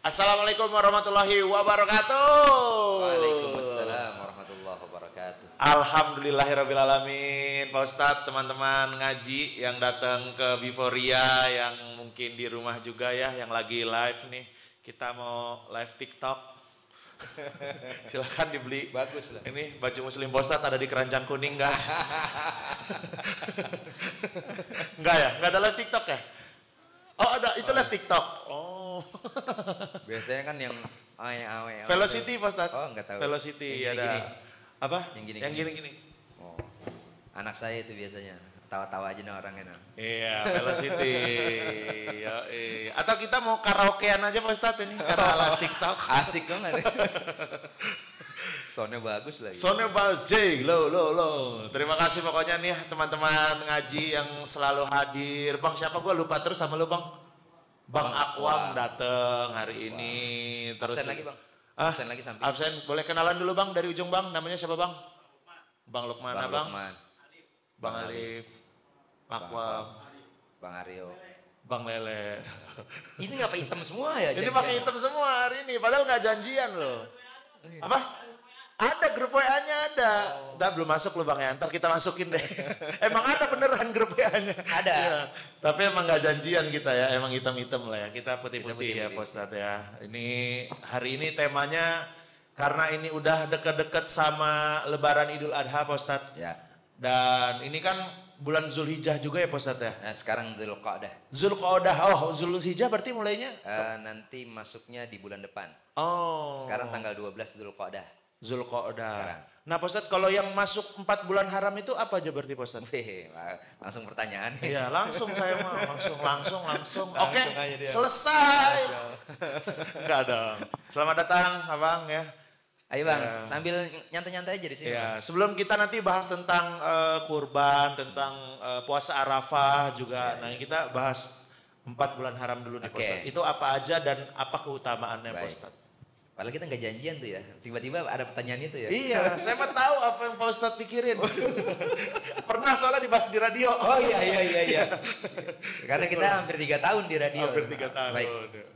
Assalamualaikum warahmatullahi wabarakatuh. Waalaikumsalam warahmatullahi wabarakatuh. Alhamdulillahirrabbilalamin. Pak Ustadz, teman-teman ngaji yang datang ke Biforia, yang mungkin di rumah juga ya, yang lagi live nih. Kita mau live TikTok. Silahkan dibeli. Bagus lah. Ini baju muslim Pak Ustadz ada di keranjang kuning guys. Enggak ya? Enggak ada live TikTok ya? Oh ada, itu live TikTok. Oh. Biasanya kan yang awe-awe. Velocity Pak Ustadz. Oh enggak tahu. Velocity yang ada. gini. Apa? Yang gini. Yang gini-gini. Oh. Anak saya itu biasanya tawa-tawa aja nih orangnya. Iya, Velocity. Yo, atau kita mau karaokean aja Pak Ustadz ini karena ala TikTok. Asik banget. Soundnya bagus lagi. Soundnya bagus, J, lo. Terima kasih pokoknya nih teman-teman ngaji yang selalu hadir. Bang siapa gue lupa terus sama lu Bang. Bang Akwam dateng hari ini. Terus absen lagi Bang. Absen lagi samping. Absen, boleh kenalan dulu Bang dari ujung Bang. Namanya siapa Bang? Bang Lukman. Bang Lukman. Bang Alif. Akwam. Bang Aryo. Bang Lele. Ini ngapa hitam semua ya? Ini pakai hitam semua hari ini, padahal nggak janjian loh. Apa? Ada grup WA-nya ada. Udah belum masuk loh Bang ya, ntar kita masukin deh. Emang ada beneran grup WA-nya? Ada. Ya, tapi emang nggak janjian kita ya, emang hitam-hitam lah ya. Kita putih-putih ya Pak Ustadz ya. Ini hari ini temanya karena ini udah deket-deket sama Lebaran Idul Adha Pak Ustadz. Ya. Dan ini kan bulan Zulhijjah juga ya Pak Ustadz ya? Nah, sekarang Dzulqa'dah. Zulqa'dah, oh Zulhijjah berarti mulainya? Nanti masuknya di bulan depan. Oh. Sekarang tanggal 12 Dzulqa'dah. Zulqa'dah. Nah Pak Ustadz, kalau yang masuk 4 bulan haram itu apa aja berarti Pak Ustadz? Langsung pertanyaan. Iya langsung saya mau, langsung. Oke, aja dia. selesai. Enggak dong. Selamat datang Abang ya. Ayo Bang, Ya. sambil nyantai-nyantai aja di sini. Ya, sebelum kita nanti bahas tentang kurban, tentang puasa Arafah juga. Nah, kita bahas 4 bulan haram dulu nih Pak Ustadz. Itu apa aja dan apa keutamaannya Pak Ustadz? Padahal kita nggak janjian tuh ya. Tiba-tiba ada pertanyaan itu ya. Iya, saya mah tahu apa yang Pak Ustadz pikirin. Pernah soalnya dibahas di radio. Oh iya. Karena kita hampir 3 tahun di radio. Hampir 3 tahun. Baik.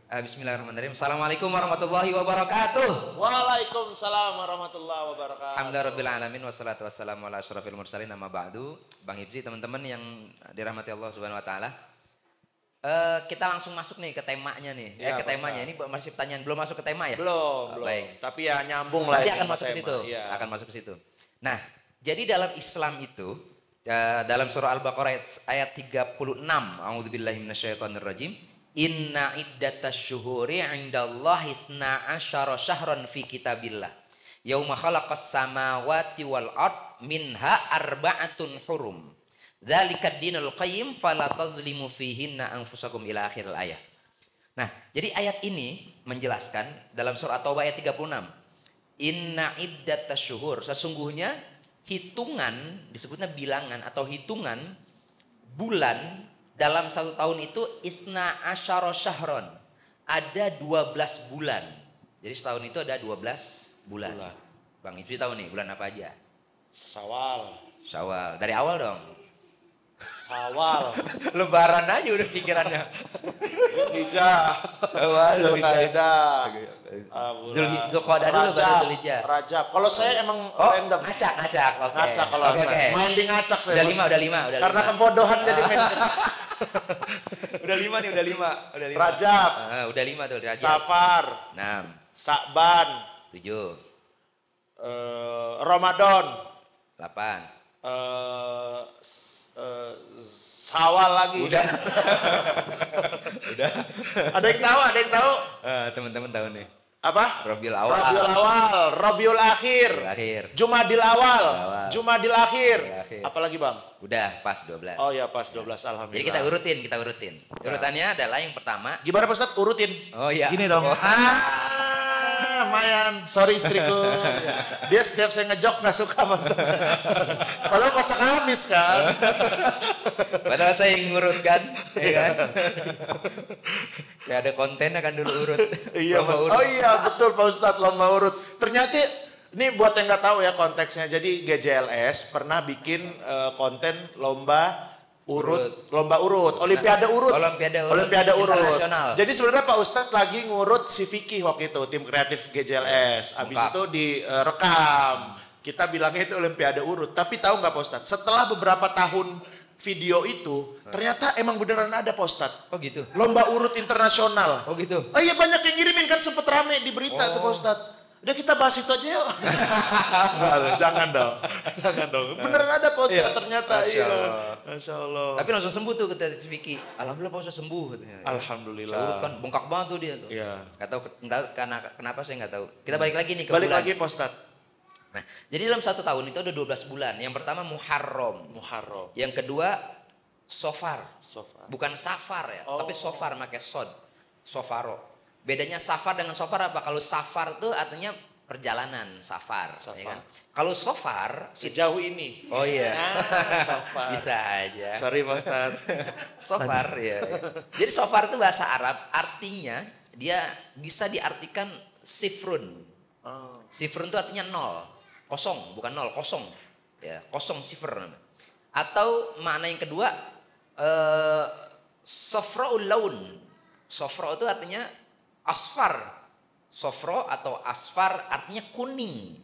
Bismillahirrahmanirrahim. Assalamualaikum warahmatullahi wabarakatuh. Waalaikumsalam warahmatullahi wabarakatuh. Alhamdulillahirabbil alamin wassalatu wassalamu ala asyrofil mursalin amma ba'du. Bang Hibzi, teman-teman yang dirahmati Allah Subhanahu wa taala. Kita langsung masuk nih ke temanya nih. Ya, ke temanya. Ini masih pertanyaan, belum masuk ke tema ya? Belum. Baik. Tapi ya nyambung lah. Nanti ya akan masuk ke situ. Iya. Akan masuk ke situ. Nah, jadi dalam Islam itu dalam surah Al-Baqarah ayat 36, a'udzubillahi minasyaitonirrajim, inna iddatasy-syuhuri 'indallahi 12 syahran fi kitabillah. Yauma khalaqas samawati wal ard minha arba'atun hurum. Dzalika dinul qayyim fala tazlimu fihinna anfusakum ila akhiril ayat. Nah, jadi ayat ini menjelaskan dalam surah At-Taubah ayat 36. Inna iddatasy-syuhur, sesungguhnya hitungan, disebutnya bilangan atau hitungan bulan dalam 1 tahun itu isna asyara syahron. Ada 12 bulan. Jadi setahun itu ada 12 bulan. Bang Ifri tahu nih bulan apa aja? Syawal. Dari awal dong. Sawal. Lebaran aja udah pikirannya. Zulhijjah. Syawal, Zulqa'dah. Zulqa'dah dulu baru Zulhijjah. Rajab. Kalau saya emang random. Ngacak. Oke. Ngacak kalau saya. Main di ngacak saya. Udah lima. Karena kebodohan jadi main di ngacak. Udah lima. Rajab. Udah 5 tuh Rajab. Safar. 6. Sa'ban. 7. Ramadan. 8. Sawal lagi. Udah. Ada yang tahu? Teman-teman tahu nih. Apa? Rabiul Awal. Rabiul Akhir. Jumadil Awal. Jumadil Akhir. Apalagi Bang? Udah pas 12. Oh ya pas 12 alhamdulillah. Jadi kita urutin. Urutannya adalah yang pertama. Gimana Pak Ustadz? Urutin. Oh iya. Gini dong. Lumayan. Sorry istriku. Dia setiap saya ngejok nggak suka Pak Ustadz. Padahal kocak habis kan. Padahal saya yang ngurutkan. Ya kan? Kayak ada konten akan dulu urut. Iya Mas. Oh iya betul Pak Ustadz, lomba urut. Ternyata ini buat yang nggak tahu ya konteksnya. Jadi GJLS pernah bikin konten lomba lomba urut, olimpiade urut. Olimpiade urut. Internasional. Jadi sebenarnya Pak Ustadz lagi ngurut si Vicky waktu itu, tim kreatif GJLS. Habis itu direkam. Kita bilangnya itu olimpiade urut. Tapi tahu nggak Pak Ustadz, setelah beberapa tahun video itu, ternyata emang beneran ada Pak Ustadz. Oh gitu? Lomba urut internasional. Oh gitu? Oh iya, banyak yang ngirimin kan, sempet rame di berita tuh Pak Ustadz. Udah kita bahas itu aja yuk. Jangan dong. Beneran ada Pak Ustadz ternyata. Masya Allah. Tapi langsung sembuh tuh kata si Vicky. Alhamdulillah Pak Ustadz sembuh. Alhamdulillah. Urut kan bengkak banget tuh dia tuh. Iya. Gak tahu kenapa saya nggak tahu. Kita balik lagi nih ke Balik bulan. lagi Pak Ustadz. Nah, jadi dalam 1 tahun itu ada 12 bulan. Yang pertama Muharram. Yang kedua Sofar. Bukan Safar ya, tapi Sofar pakai sod. Sofaro. Bedanya Safar dengan Sofar apa? Kalau Safar itu artinya perjalanan, Safar. Ya kan? Kalau Sofar sejauh ini. Oh iya. Sofar. Bisa aja. Sorry Pak Ustadz. Sofar ya. Jadi Sofar itu bahasa Arab, artinya dia bisa diartikan sifrun. Sifrun itu artinya 0, kosong, bukan 0, kosong. Ya, kosong sifr. Atau makna yang kedua sofra'ul laun. Sofra itu artinya asfar. Sofro atau asfar artinya kuning.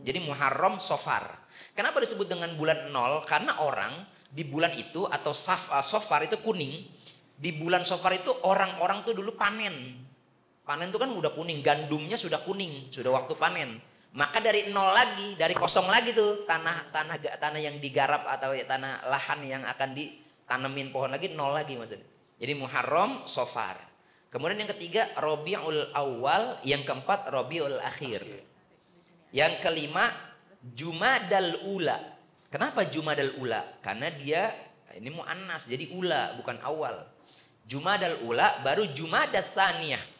Jadi Muharram Sofar. Kenapa disebut dengan bulan 0? Karena orang di bulan itu atau Sofar itu kuning. Di bulan Sofar itu orang-orang tuh dulu panen. Panen itu kan udah kuning, gandumnya sudah kuning, sudah waktu panen. Maka dari 0 lagi, dari kosong lagi tuh tanah yang digarap atau tanah lahan yang akan ditanemin pohon lagi 0 lagi maksudnya. Jadi Muharram Sofar. Kemudian yang ketiga Rabiul Awal, yang keempat Rabiul Akhir. Yang kelima Jumadal Ula. Kenapa Jumadal Ula? Karena dia ini muannas, jadi ula bukan awal. Jumadal Ula, baru Jumadat Tsaniyah.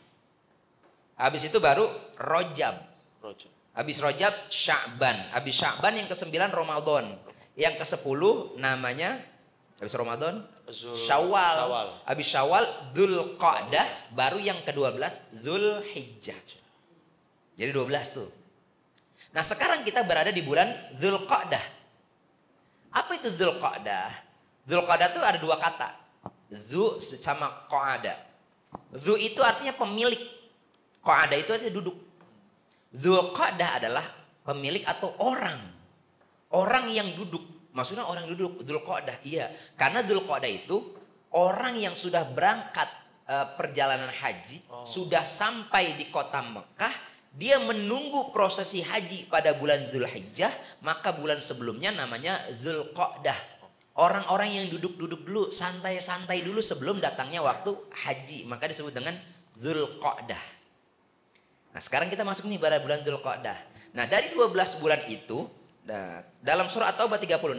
Habis itu baru Rajab. Habis Rajab Sya'ban. Habis Sya'ban yang ke-9 Ramadan. Yang ke-10 namanya habis Ramadan Syawal. Habis Syawal Dzulqa'dah, baru yang ke-12 Dzulhijjah. Jadi 12 tuh. Nah, sekarang kita berada di bulan Dzulqa'dah. Apa itu Dzulqa'dah? Dzulqa'dah itu ada 2 kata. Dzu sama qa'ada. Dzu itu artinya pemilik. Qa'ada itu artinya duduk. Dzulqa'dah adalah pemilik atau orang. Orang yang duduk. Maksudnya orang duduk Dzulqa'dah, iya. Karena Dzulqa'dah itu orang yang sudah berangkat perjalanan haji, sudah sampai di kota Mekah, dia menunggu prosesi haji pada bulan Dzulhijjah, maka bulan sebelumnya namanya Dzulqa'dah. Orang-orang yang duduk-duduk dulu, santai-santai dulu sebelum datangnya waktu haji, maka disebut dengan Dzulqa'dah. Nah, sekarang kita masuk nih pada bulan Dzulqa'dah. Nah, dari 12 bulan itu, nah, dalam surah At-Taubah 36,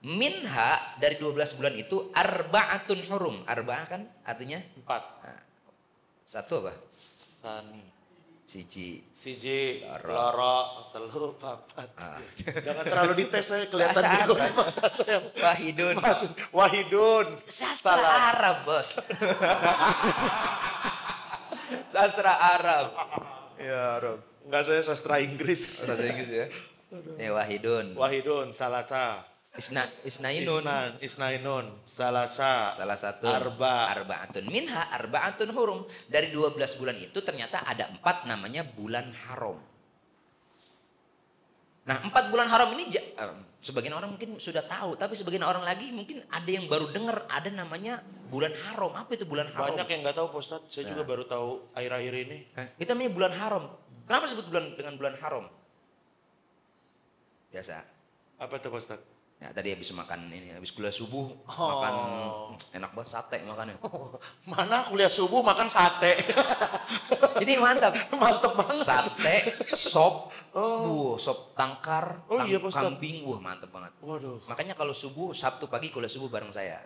minha dari 12 bulan itu arba'atun hurum. Arba'ah kan artinya 4. Nah, satu apa? Sani. Siji, loro, telu, papat. Jangan terlalu dites, saya kelihatan bingung Pak Ustadz saya. Wahidun. Wahidun. Sastra Arab, Bos. Sastra Arab. Ya, Arab. Enggak, saya sastra Inggris. Sastra Inggris ya. Wahidun, salata. Isnainun, salah satu. Arba'atun. Minha arba'atun hurum. Dari 12 bulan itu ternyata ada 4 namanya bulan haram. Nah, 4 bulan haram ini sebagian orang mungkin sudah tahu, tapi sebagian orang lagi mungkin ada yang baru dengar ada namanya bulan haram. Apa itu bulan haram? Banyak yang nggak tahu Pak Ustadz. Saya juga baru tahu akhir-akhir ini. Itu namanya bulan haram. Kenapa disebut dengan bulan haram? Biasa. Apa itu Pak Ustadz? Ya, tadi habis makan ini, habis kuliah subuh makan enak banget sate makannya. Mana kuliah subuh makan sate? Ini mantap. Mantap banget. Sate, sop, sop tangkar, iya, kambing, mantap banget. Waduh. Makanya kalau subuh, Sabtu pagi kuliah subuh bareng saya.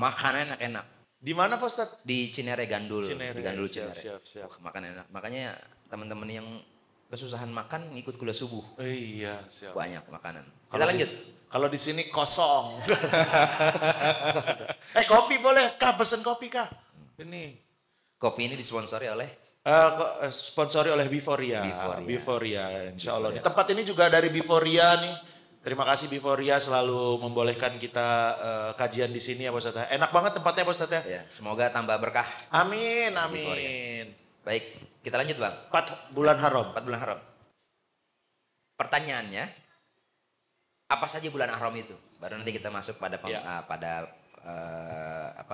Makan enak-enak. Di mana Pak Ustadz? Di Cinere Gandul. Cinere. Di Gandul Cinere. Siap. Makan enak. Makanya teman-teman yang kesusahan makan ikut kuliah subuh. Iya, siap. Banyak makanan. Kita lanjut. Kalau di sini kosong. Kopi boleh kah? Pesen kopi kah? Ini. Kopi ini disponsori oleh? Sponsori oleh Biforia. Insya Allah. Di tempat ini juga dari Biforia nih. Terima kasih Biforia selalu membolehkan kita kajian di sini ya Pak Ustadz. Enak banget tempatnya Pak Ustadz ya. Ya, semoga tambah berkah. Amin, amin. Baik, kita lanjut Bang. 4 bulan haram. 4 bulan haram. Pertanyaannya, apa saja bulan haram itu? Baru nanti kita masuk pada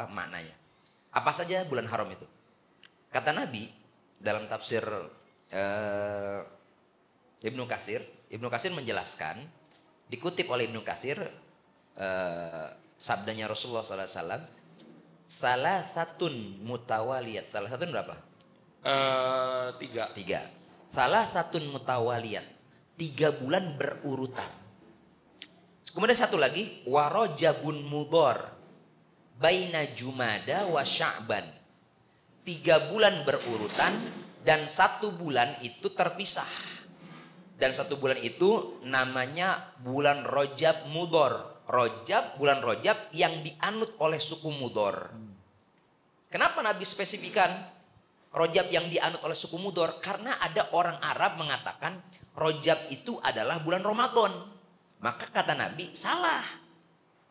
maknanya. Apa saja bulan haram itu? Kata Nabi dalam tafsir Ibnu Katsir menjelaskan, dikutip oleh Ibnu Katsir, sabdanya Rasulullah SAW, salah satun mutawaliyat. Salah satun berapa? 3. Salah satun mutawaliyat. 3 bulan berurutan. Kemudian satu lagi, warojabun mudor baina jumada wa sya'ban. 3 bulan berurutan dan 1 bulan itu terpisah. Dan 1 bulan itu namanya bulan Rojab Mudor. Bulan Rojab yang dianut oleh suku Mudor. Kenapa Nabi spesifikan Rojab yang dianut oleh suku Mudor? Karena ada orang Arab mengatakan Rojab itu adalah bulan Ramadan. Maka kata Nabi, salah.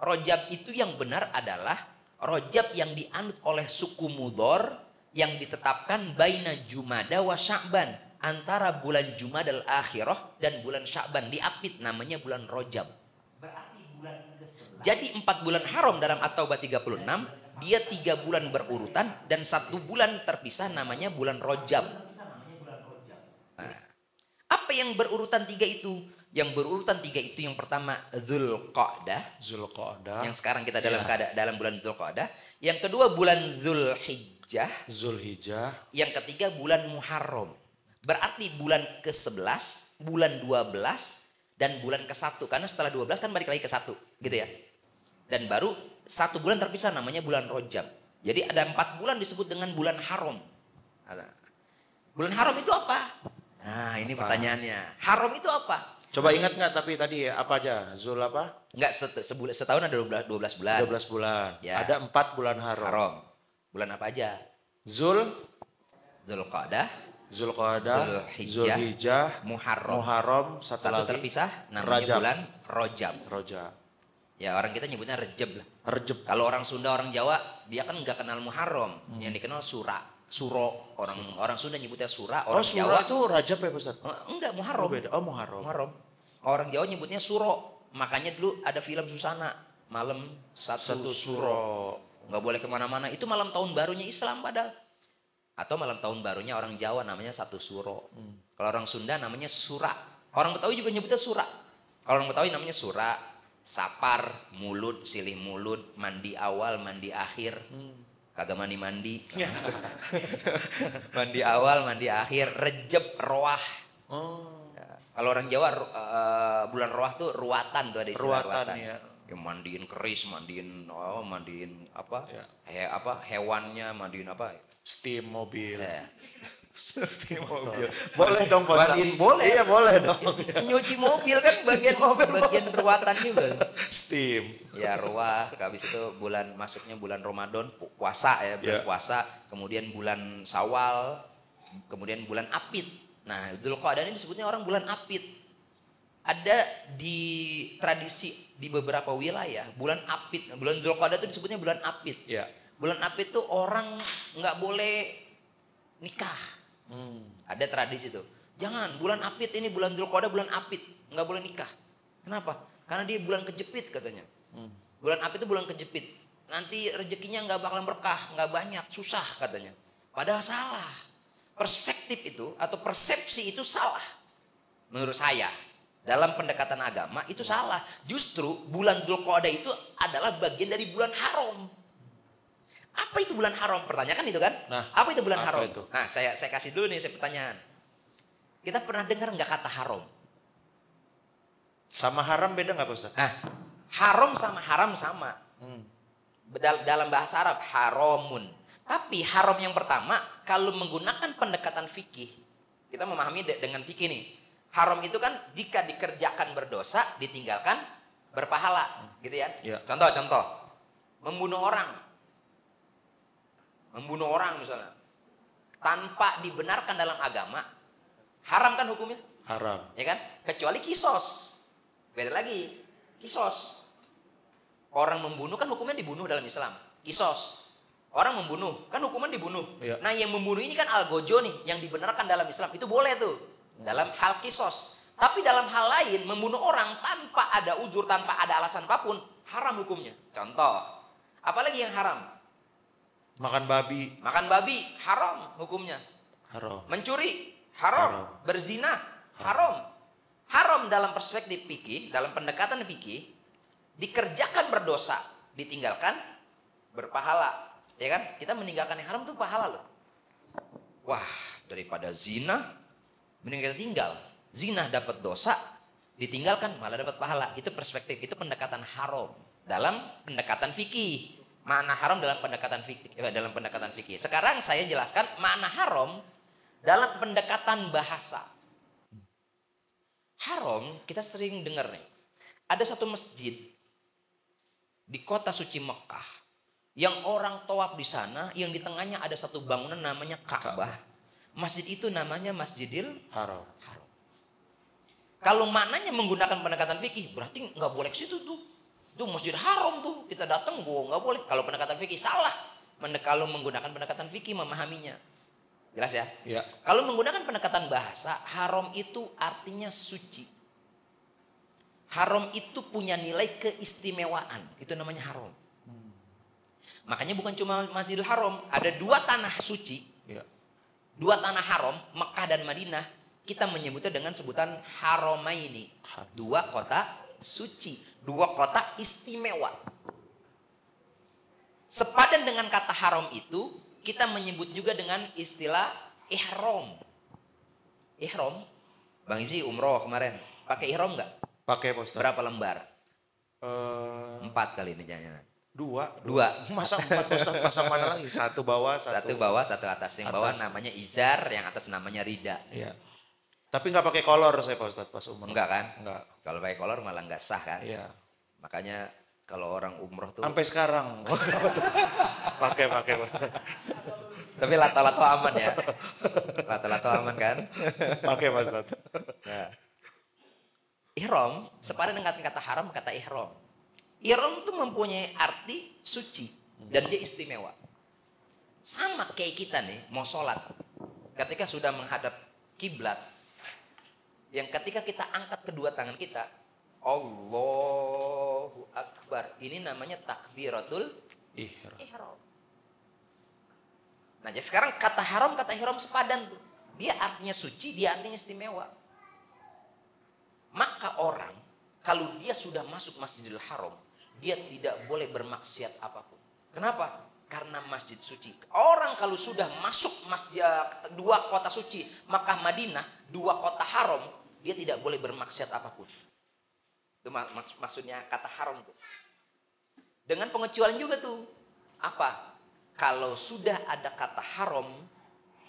Rojab itu yang benar adalah Rojab yang dianut oleh suku Mudor yang ditetapkan baina Jumada wa Sya'ban. Antara bulan Jumadal Akhirah dan bulan Sya'ban diapit namanya bulan Rojab. Berarti bulan ke-11. Jadi 4 bulan haram dalam At-Taubah 36, dia 3 bulan berurutan dan 1 bulan terpisah namanya bulan Rojab. Nah, apa yang berurutan 3 itu? Yang berurutan 3 itu yang pertama Dzulqa'dah. Yang sekarang kita dalam bulan Dzulqa'dah. Yang kedua bulan Dzulhijjah. Yang ketiga bulan Muharram. Berarti bulan ke-11, bulan 12, dan bulan ke-1. Karena setelah 12 kan balik lagi ke 1. Gitu ya. Dan baru 1 bulan terpisah namanya bulan Rojab. Jadi ada 4 bulan disebut dengan bulan haram. Bulan haram itu apa? Nah ini pertanyaannya. Haram itu apa? Coba ingat nggak tapi tadi apa aja? Zul apa? Enggak, setahun ada 12 bulan. 12 bulan. Ya. Ada 4 bulan haram. Bulan apa aja? Zulqa'dah, Zulhijjah, Muharram, satu lagi terpisah namanya bulan Rojab. Ya orang kita nyebutnya Rejab lah. Kalau orang Sunda, orang Jawa, dia kan nggak kenal Muharram, yang dikenal Suro. Orang Sunda nyebutnya Sura, orang Jawa itu Rajab ya Ustaz? Enggak, Muharram. Beda. Oh Muharram. Orang Jawa nyebutnya Suro. Makanya dulu ada film Susana, malam satu Suro. Nggak boleh kemana-mana. Itu malam tahun barunya Islam padahal. Atau malam tahun barunya orang Jawa namanya satu Suro. Kalau orang Sunda namanya Sura. Orang Betawi juga nyebutnya Sura. Kalau orang Betawi namanya Sura, Sapar, Mulut, Silih Mulut, Mandi Awal, Mandi Akhir. Kagak mandi-mandi. Mandi awal, mandi akhir, Rejab, Roah. Ya. Kalau orang Jawa bulan Roah tuh ruatan tuh ada istilah ruatan. Ya. Yang mandiin keris, mandiin apa? Ya. Hewannya, mandiin apa? Steam mobil. Ya. Steam mobil. Boleh dong Pak. Mandiin boleh. Iya boleh dong. Nyuci mobil kan bagian ruatan juga. Steam. Ya ruah. Habis itu masuknya bulan Ramadan, puasa ya, bulan puasa. Kemudian bulan Syawal, kemudian bulan Apit. Nah, Dzulqa'dah ini disebutnya orang bulan Apit. Ada di tradisi di beberapa wilayah, bulan Apit, bulan Dzulqa'dah itu disebutnya bulan Apit. Ya. Bulan Apit tuh orang nggak boleh nikah. Ada tradisi tuh. Jangan, bulan Apit ini bulan Dzulqa'dah bulan Apit, nggak boleh nikah. Kenapa? Karena dia bulan kejepit katanya. Bulan Apit itu bulan kejepit. Nanti rezekinya nggak bakalan berkah, nggak banyak, susah katanya. Padahal salah. Perspektif itu atau persepsi itu salah. Menurut saya, dalam pendekatan agama itu salah. Justru bulan Dzulqa'dah itu adalah bagian dari bulan haram. Apa itu bulan haram? Pertanyaan itu kan? Nah, apa itu bulan haram? Itu? Nah, saya kasih dulu nih pertanyaan. Kita pernah dengar nggak kata haram? Sama haram beda nggak Pak Ustaz? Nah, haram sama haram sama. Dalam bahasa Arab haramun. Tapi haram yang pertama kalau menggunakan pendekatan fikih, kita memahami dengan fikih nih. Haram itu kan jika dikerjakan berdosa, ditinggalkan berpahala, gitu ya. Contoh, membunuh orang misalnya, tanpa dibenarkan dalam agama, haram kan hukumnya? Haram. Ya kan? Kecuali kisos. Beda lagi. Kisos. Orang membunuh kan hukumnya dibunuh dalam Islam. Kisos. Orang membunuh kan hukuman dibunuh. Ya. Nah yang membunuh ini kan algojo nih, yang dibenarkan dalam Islam. Itu boleh tuh. Dalam hal kisos. Tapi dalam hal lain, membunuh orang tanpa ada udzur, tanpa ada alasan apapun, haram hukumnya. Contoh. Apalagi yang haram? Makan babi. Makan babi, haram hukumnya. Haram. Mencuri, haram. Berzina, haram. Haram dalam perspektif fikih, dalam pendekatan fikih, dikerjakan berdosa, ditinggalkan berpahala. Ya kan? Kita meninggalkan yang haram itu pahala loh. Wah, daripada zina, mending kita tinggal. Zina dapat dosa, ditinggalkan malah dapat pahala. Itu perspektif, itu pendekatan haram dalam pendekatan fikih. Makna haram dalam pendekatan fikih. Sekarang saya jelaskan makna haram dalam pendekatan bahasa. Haram kita sering dengar nih. Ada satu masjid di kota suci Mekah yang orang tawaf di sana, yang di tengahnya ada satu bangunan namanya Ka'bah. Masjid itu namanya Masjidil Haram. Kalau maknanya menggunakan pendekatan fikih, berarti nggak boleh ke situ tuh. Itu Masjid Haram tuh, kita datang nggak boleh. Kalau pendekatan fikih salah. Kalau menggunakan pendekatan fikih memahaminya. Jelas ya? Ya. Kalau menggunakan pendekatan bahasa, haram itu artinya suci. Haram itu punya nilai keistimewaan. Itu namanya haram. Makanya bukan cuma Masjidil Haram, ada dua tanah suci. Ya. Dua tanah haram, Mekah dan Madinah, kita menyebutnya dengan sebutan Haramaini. Dua kota suci, dua kota istimewa. Sepadan dengan kata haram itu, kita menyebut juga dengan istilah ihram. Ihram, Bang Ibzi umroh kemarin, pakai ihram nggak? Pakai Pak Ustaz. Berapa lembar? 4 kali ini jangan. Dua. Masa 4 Pak Ustaz, pasang mana lagi? Satu bawah, satu bawah, satu atas. Yang bawah namanya izar, yang atas namanya rida. Iya. Tapi nggak pakai kolor saya Pak Ustaz pas umroh. Enggak kan? Enggak. Kalau pakai kolor malah nggak sah kan? Iya. Makanya kalau orang umroh tuh sampai sekarang pakai Pak Ustaz. Tapi lato-lato aman ya. Lato-lato aman kan? Pakai Pak Ustaz. Nah. Ihram sepadan dengan kata haram, kata ihram. Ihram itu mempunyai arti suci dan dia istimewa. Sama kayak kita nih mau sholat. Ketika sudah menghadap kiblat, yang ketika kita angkat kedua tangan kita, Allahu Akbar. Ini namanya takbiratul ihram. Nah, jadi sekarang kata haram, kata ihram sepadan tuh. Dia artinya suci, dia artinya istimewa. Maka orang kalau dia sudah masuk Masjidil Haram, dia tidak boleh bermaksiat apapun. Kenapa? Karena masjid suci. Orang kalau sudah masuk masjid dua kota suci, Makkah Madinah, dua kota haram, dia tidak boleh bermaksiat apapun. Itu maksudnya kata haram tuh. Dengan pengecualian juga tuh. Apa? Kalau sudah ada kata haram,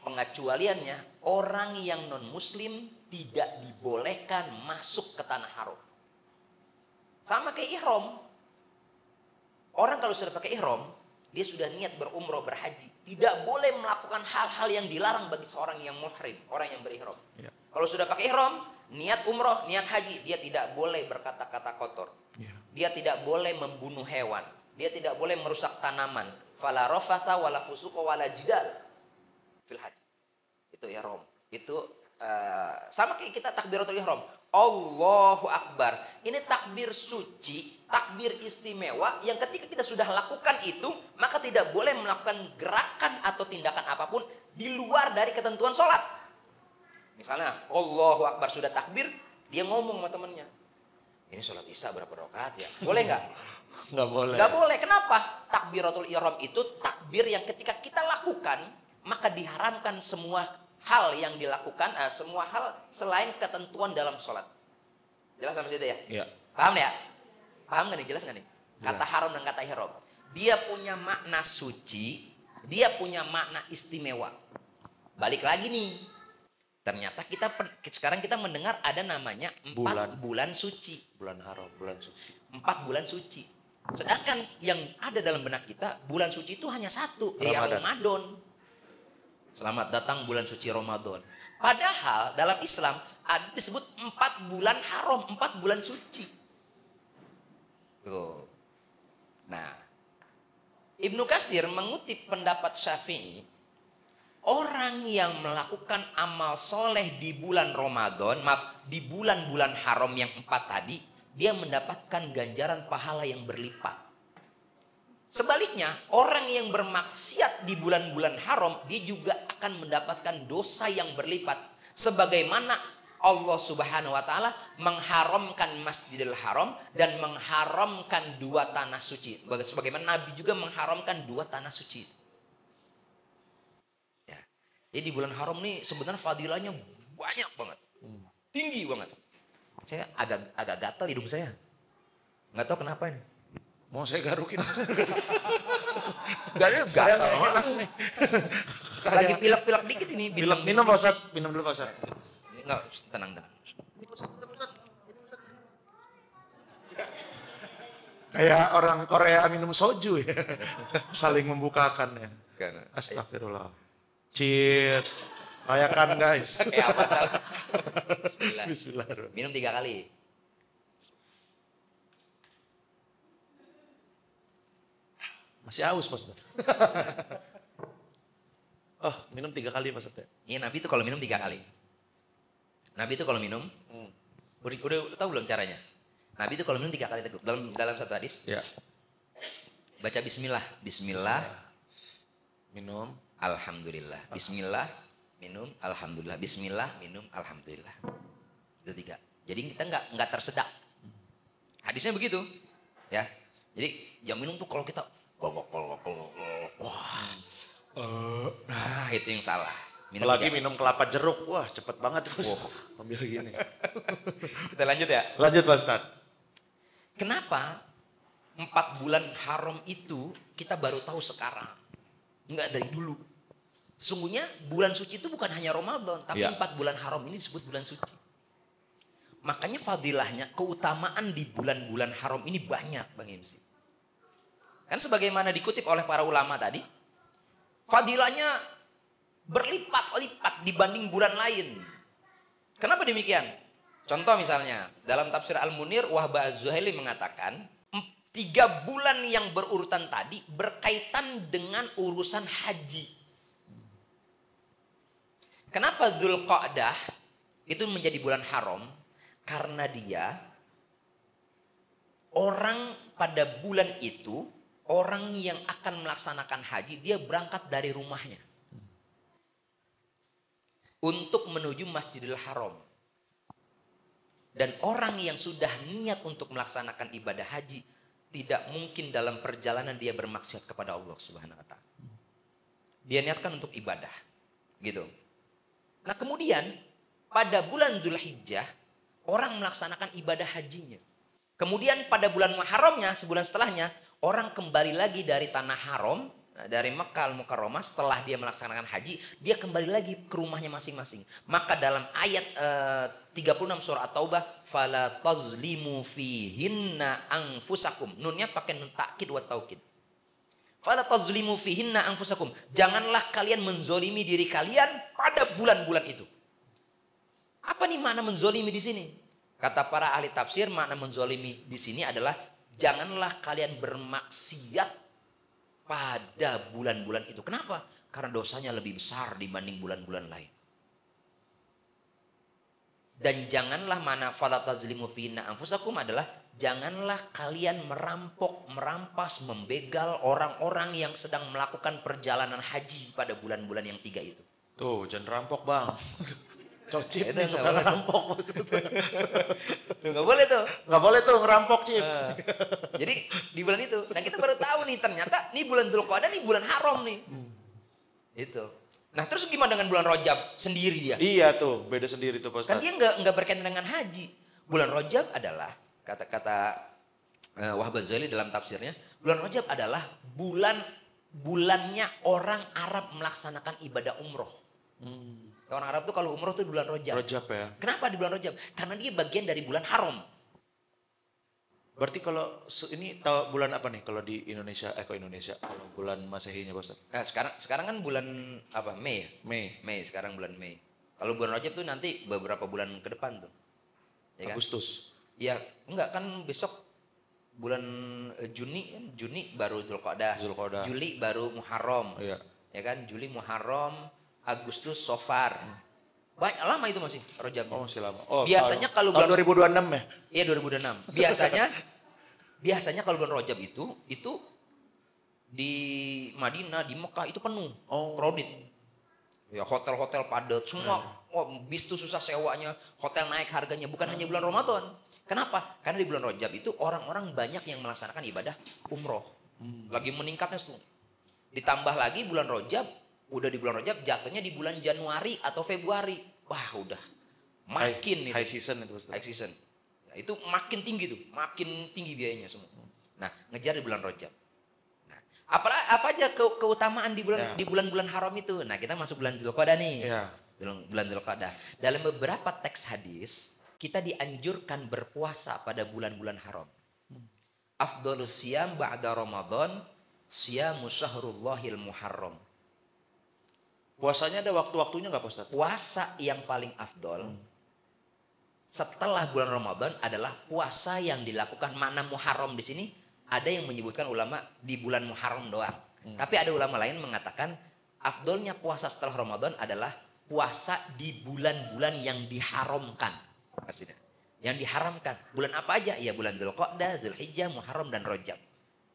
pengecualiannya orang yang non muslim tidak dibolehkan masuk ke tanah haram. Sama kayak ihram. Orang kalau sudah pakai ihram, dia sudah niat berumroh, berhaji, tidak boleh melakukan hal-hal yang dilarang bagi seorang yang muhrim, orang yang berihram. Ya. Kalau sudah pakai ihram, niat umroh, niat haji, dia tidak boleh berkata-kata kotor. Ya. Dia tidak boleh membunuh hewan, dia tidak boleh merusak tanaman. Fala rafatha wala fusuqa wala jidal fil haji. Itu ihram. Itu sama kayak kita takbiratul ihram. Allahu Akbar. Ini takbir suci, takbir istimewa yang ketika kita sudah lakukan itu, maka tidak boleh melakukan gerakan atau tindakan apapun di luar dari ketentuan sholat. Misalnya Allahu Akbar sudah takbir, dia ngomong sama temennya, ini sholat isya berapa rakaat ya? Boleh nggak? Nggak boleh. Nggak boleh. Kenapa? Takbiratul ihram itu takbir yang ketika kita lakukan, maka diharamkan semua hal yang dilakukan, semua hal selain ketentuan dalam sholat. Jelas sampai situ ya? Iya. Paham ya? Paham nggak nih? Jelas nggak nih? Kata haram dan kata ihram. Dia punya makna suci, dia punya makna istimewa. Balik lagi nih. Ternyata sekarang kita mendengar ada namanya 4 bulan suci. Bulan haram, bulan suci. 4 bulan suci. Sedangkan yang ada dalam benak kita, bulan suci itu hanya satu, Ramadan. Selamat datang bulan suci Ramadan. Padahal dalam Islam ada disebut 4 bulan haram, 4 bulan suci. Tuh. Nah, Ibnu Katsir mengutip pendapat Syafi'i, orang yang melakukan amal soleh di bulan Ramadan, maaf, di bulan-bulan haram yang 4 tadi, dia mendapatkan ganjaran pahala yang berlipat. Sebaliknya, orang yang bermaksiat di bulan-bulan haram, dia juga akan mendapatkan dosa yang berlipat. Sebagaimana Allah Subhanahu wa taala mengharamkan Masjidil Haram dan mengharamkan 2 tanah suci. Sebagaimana Nabi juga mengharamkan 2 tanah suci. Ya. Jadi di bulan haram nih sebenarnya fadilahnya banyak banget. Tinggi banget. Saya agak gatal hidung saya. Nggak tahu kenapa ini. Mau saya garukin. Gatal. Lagi pilek-pilek dikit ini. Minum Pak Ustaz, minum dulu Pak Ustaz. Enggak, tenang. Kayak orang Korea minum soju ya. Saling membukakan ya. Astagfirullah. Cheers. Rayakan guys. Kayak apa tahu. Bismillah. Bismillahirrahmanirrahim. Minum 3 kali. Masih aus Pak Ustaz. Oh, minum 3 kali Pak Ustaz. Iya, Nabi itu kalau minum 3 kali. Nabi itu kalau minum, udah tahu belum caranya? Nabi itu kalau minum 3 kali teguk. Dalam satu hadis, Ya. baca Bismillah. Bismillah, Minum. Alhamdulillah. Bismillah, minum, Alhamdulillah. Bismillah, minum, Alhamdulillah. Itu 3. Jadi kita nggak tersedak. Hadisnya begitu, ya. Jadi jam minum tuh kalau kita, nah itu yang salah. Apalagi minum kelapa jeruk, wah cepet banget Bos. Ambil gini. Kita lanjut ya. Lanjut Pak Ustaz. Kenapa 4 bulan haram itu kita baru tahu sekarang? Enggak dari dulu. Sesungguhnya bulan suci itu bukan hanya Ramadan, tapi 4 bulan haram ini disebut bulan suci. Makanya fadilahnya, keutamaan di bulan-bulan haram ini banyak Bang MC. Kan sebagaimana dikutip oleh para ulama tadi, fadilahnya berlipat-lipat dibanding bulan lain. Kenapa demikian? Contoh misalnya, dalam tafsir Al-Munir, Wahbah Az-Zuhaili mengatakan, 3 bulan yang berurutan tadi berkaitan dengan urusan haji. Kenapa Dzulqa'dah itu menjadi bulan haram? Karena dia, orang pada bulan itu, orang yang akan melaksanakan haji, dia berangkat dari rumahnya untuk menuju Masjidil Haram. Dan orang yang sudah niat untuk melaksanakan ibadah haji, tidak mungkin dalam perjalanan dia bermaksiat kepada Allah Subhanahu wa taala. Dia niatkan untuk ibadah. Gitu. Nah, kemudian pada bulan Dzulhijjah orang melaksanakan ibadah hajinya. Kemudian pada bulan Muharramnya, sebulan setelahnya, orang kembali lagi dari tanah haram, dari Mekkah Al-Mukarramah, setelah dia melaksanakan haji, dia kembali lagi ke rumahnya masing-masing. Maka dalam ayat 36 surah At-Taubah, fala tazlimu fihinna anfusakum. Nunnya pakai nun takkid wa taukid. Fala tazlimu fihinna anfusakum. Janganlah kalian menzolimi diri kalian pada bulan-bulan itu. Apa nih makna menzolimi di sini? Kata para ahli tafsir, makna menzolimi di sini adalah janganlah kalian bermaksiat pada bulan-bulan itu. Kenapa? Karena dosanya lebih besar dibanding bulan-bulan lain. Dan janganlah mana fala tazlimu fihinna anfusakum adalah janganlah kalian merampok, merampas, membegal orang-orang yang sedang melakukan perjalanan haji pada bulan-bulan yang 3 itu. Tuh, jangan rampok Bang. Cocip nih suka ngerampok. Nggak boleh tuh. Nggak boleh tuh ngerampok Cip. Jadi di bulan itu. Nah kita baru tahu nih ternyata nih bulan Dzulqa'dah nih bulan haram nih. Itu. Nah terus gimana dengan bulan Rajab sendiri dia? Iya tuh, beda sendiri tuh Pak Ustaz. Kan dia nggak berkaitan dengan haji. Bulan Rajab adalah kata-kata Wahbah Az-Zuhaili dalam tafsirnya, bulan Rajab adalah bulannya orang Arab melaksanakan ibadah umroh. Orang Arab tuh kalau umroh tuh bulan Rajab. Rajab ya. Kenapa di bulan Rajab? Karena dia bagian dari bulan haram. Berarti kalau ini tahu bulan apa nih kalau di Indonesia? Kok Indonesia? Kalau bulan Masehinya Pak Ustaz? Sekarang kan bulan apa? Mei ya? Mei sekarang bulan Mei. Kalau bulan Rajab tuh nanti beberapa bulan ke depan tuh. Ya kan? Agustus. Ya enggak kan besok bulan Juni baru Dzulqa'dah. Dzulqa'dah. Juli baru Muharram. Iya. Ya kan? Juli Muharram, Agustus Safar. Banyak lama itu masih Rajab. Oh, masih lama. Oh, biasanya kalau bulan 2026 ya? Iya, 2026. Biasanya kalau bulan Rajab itu di Madinah, di Mekah itu penuh. Crowded. Ya, hotel-hotel padat semua. Bis tuh susah sewanya, hotel naik harganya, bukan hanya bulan Ramadan. Kenapa? Karena di bulan Rajab itu orang-orang banyak yang melaksanakan ibadah umroh. Lagi meningkatnya tuh. Ditambah lagi bulan Rajab, udah di bulan Rajab jatuhnya di bulan Januari atau Februari. Wah, udah makin high season itu. High season. Nah, itu makin tinggi tuh, makin tinggi biayanya semua. Nah, ngejar di bulan Rajab. Nah, apa aja keutamaan di bulan-bulan haram itu? Nah, kita masuk bulan Dzulqa'dah nih. Ya. Bulan Dzulqa'dah. Dalam beberapa teks hadis, kita dianjurkan berpuasa pada bulan-bulan haram. Afdhalus siyam ba'da Ramadan, siyamu syahrullahil muharram. Puasanya ada waktu-waktunya nggak, Pak Ustaz? Puasa yang paling afdol setelah bulan Ramadan adalah puasa yang dilakukan. Makna Muharram di sini ada yang menyebutkan ulama di bulan Muharram doang. Tapi ada ulama lain mengatakan afdolnya puasa setelah Ramadan adalah puasa di bulan-bulan yang diharamkan. Maksudnya, yang diharamkan. Bulan apa aja? Ya bulan Dzulqa'dah, Dzulhijjah, Muharram dan Rajab.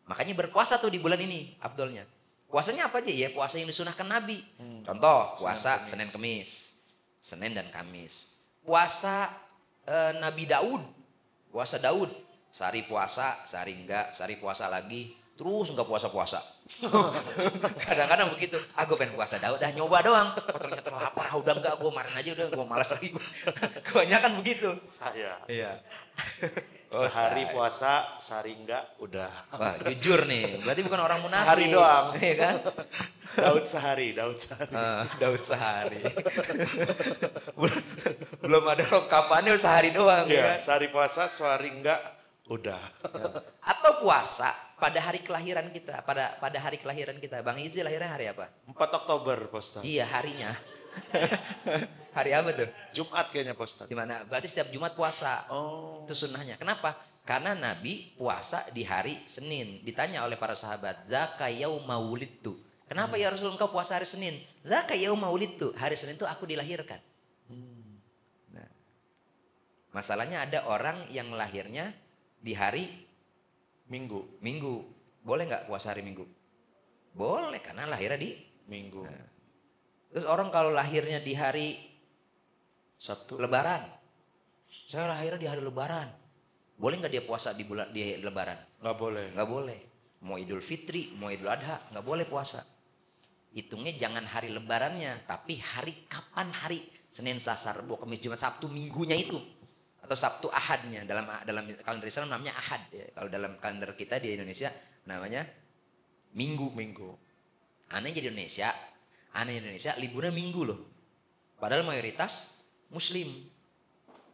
Makanya berpuasa tuh di bulan ini afdolnya. Puasanya apa aja? Ya puasa yang disunahkan Nabi. Contoh, puasa Senin Kemis. Senin dan Kamis. Puasa Nabi Daud. Puasa Daud. Sehari puasa, sehari enggak, sehari puasa lagi. Terus enggak puasa-puasa. Kadang-kadang begitu. Gue pengen puasa Daud, dah nyoba doang. Oh, ternyata lapar, udah enggak, gue kemarin aja udah, gue malas lagi. Kebanyakan begitu. Saya. Iya. Sehari puasa, sehari enggak, udah. Wah, jujur nih, berarti bukan orang munafik. Sehari doang. Iya kan? Daud sehari. Daud sehari. Belum ada lengkapannya sehari doang. Iya, Ya. sehari puasa, sehari enggak, udah. Atau puasa pada hari kelahiran kita, pada hari kelahiran kita. Bang Ibzi lahirnya hari apa? 4 Oktober, Pak Ustaz. Iya, harinya. Hari apa tuh? Jumat kayaknya, Pak Ustaz. Gimana? Berarti setiap Jumat puasa. Oh. Itu sunnahnya. Kenapa? Karena Nabi puasa di hari Senin. Ditanya oleh para sahabat, "Dzaka yauma wulidtu." Kenapa ya Rasul engkau puasa hari Senin? "Dzaka yauma wulidtu." Hari Senin itu aku dilahirkan. Nah, masalahnya ada orang yang lahirnya di hari Minggu. Boleh nggak puasa hari Minggu? Boleh, karena lahirnya di Minggu. Nah. Terus orang kalau lahirnya di hari Sabtu. Lebaran. Saya lahirnya di hari Lebaran. Boleh nggak dia puasa di Lebaran? Nggak boleh. Nggak boleh. Mau Idul Fitri, mau Idul Adha, nggak boleh puasa. Hitungnya jangan hari Lebarannya, tapi kapan hari Senin, Selasa, Rabu, Kamis, Jumat, Sabtu, Minggunya itu. Atau Sabtu Ahadnya. Dalam kalender Islam namanya Ahad. Ya. Kalau dalam kalender kita di Indonesia namanya Minggu. Aneh di Indonesia liburnya Minggu loh. Padahal mayoritas Muslim.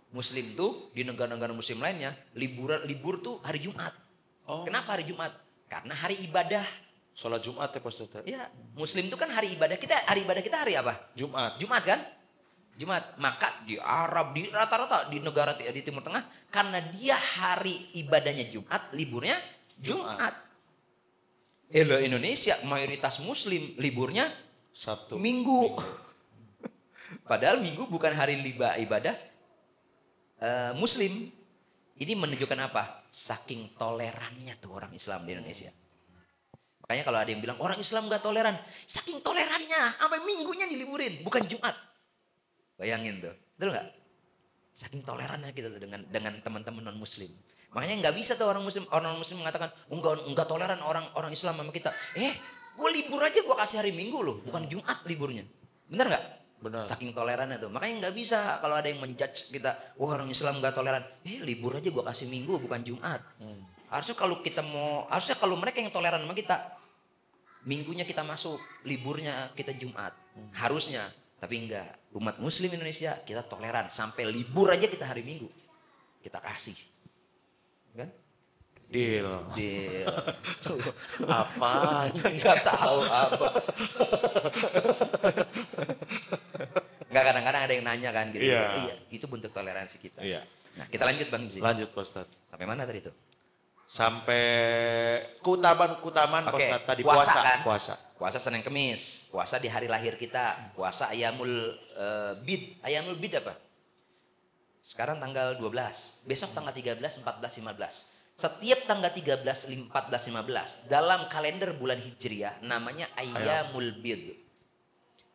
Muslim tuh di negara-negara Muslim lainnya libur tuh hari Jumat. Oh. Kenapa hari Jumat? Karena hari ibadah. Sholat Jumat ya, Pak Ustaz. Ya, Muslim tuh kan hari ibadah kita hari apa? Jumat kan? Jumat. Maka di Arab, di rata-rata di negara di Timur Tengah, karena dia hari ibadahnya Jumat, liburnya Jumat. Indonesia mayoritas Muslim liburnya Sabtu. Minggu. Padahal Minggu bukan hari ibadah Muslim. Ini menunjukkan apa? Saking tolerannya tuh orang Islam di Indonesia. Makanya kalau ada yang bilang orang Islam gak toleran, saking tolerannya sampai Minggunya diliburin, bukan Jumat. Bayangin tuh, betul nggak? Saking tolerannya kita tuh dengan teman-teman non Muslim. Makanya nggak bisa tuh orang non Muslim mengatakan enggak toleran orang Islam sama kita. Gue libur aja gue kasih hari Minggu loh, bukan Jumat liburnya. Bener nggak? Benar. Saking tolerannya tuh. Makanya nggak bisa kalau ada yang menjudge kita, orang Islam nggak toleran. Libur aja gue kasih Minggu bukan Jumat. Harusnya kalau mereka yang toleran sama kita, Minggunya kita masuk, liburnya kita Jumat. Harusnya. Tapi enggak, umat Muslim Indonesia kita toleran sampai libur aja kita hari Minggu kita kasih, kan? Deal. Apa? Nggak tahu apa. Nggak, kadang-kadang ada yang nanya kan gitu. Iya. Iya, itu bentuk toleransi kita. Iya. Nah, kita lanjut Bang Ji. Lanjut, Pak Ustaz. Sampai mana tadi itu? Sampai keutamaan Oke, Ustaz tadi puasa puasa, kan? puasa. Puasa Senin Kemis, puasa di hari lahir kita, puasa Ayamul Bid. Ayamul Bid apa? Sekarang tanggal 12, besok tanggal 13, 14, 15. Setiap tanggal 13, 14, 15 dalam kalender bulan Hijriah namanya Ayamul Bid.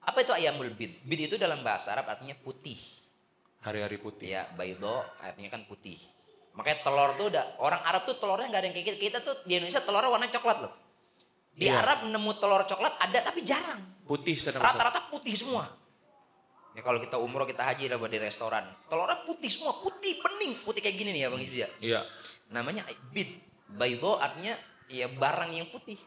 Apa itu Ayamul Bid? Bid itu dalam bahasa Arab artinya putih. Hari-hari putih. Ya, baydo artinya kan putih. Makanya telur tuh udah, orang Arab tuh telurnya nggak ada yang kayak kita. Kita tuh di Indonesia telurnya warna coklat loh. Di Arab nemu telur coklat ada tapi jarang. Putih Rata-rata putih semua. Ya kalau kita umroh kita haji lah di restoran, telurnya putih semua, putih bening, putih kayak gini nih ya Bang Ija. Iya. Namanya bid. Baydo artinya ya barang yang putih.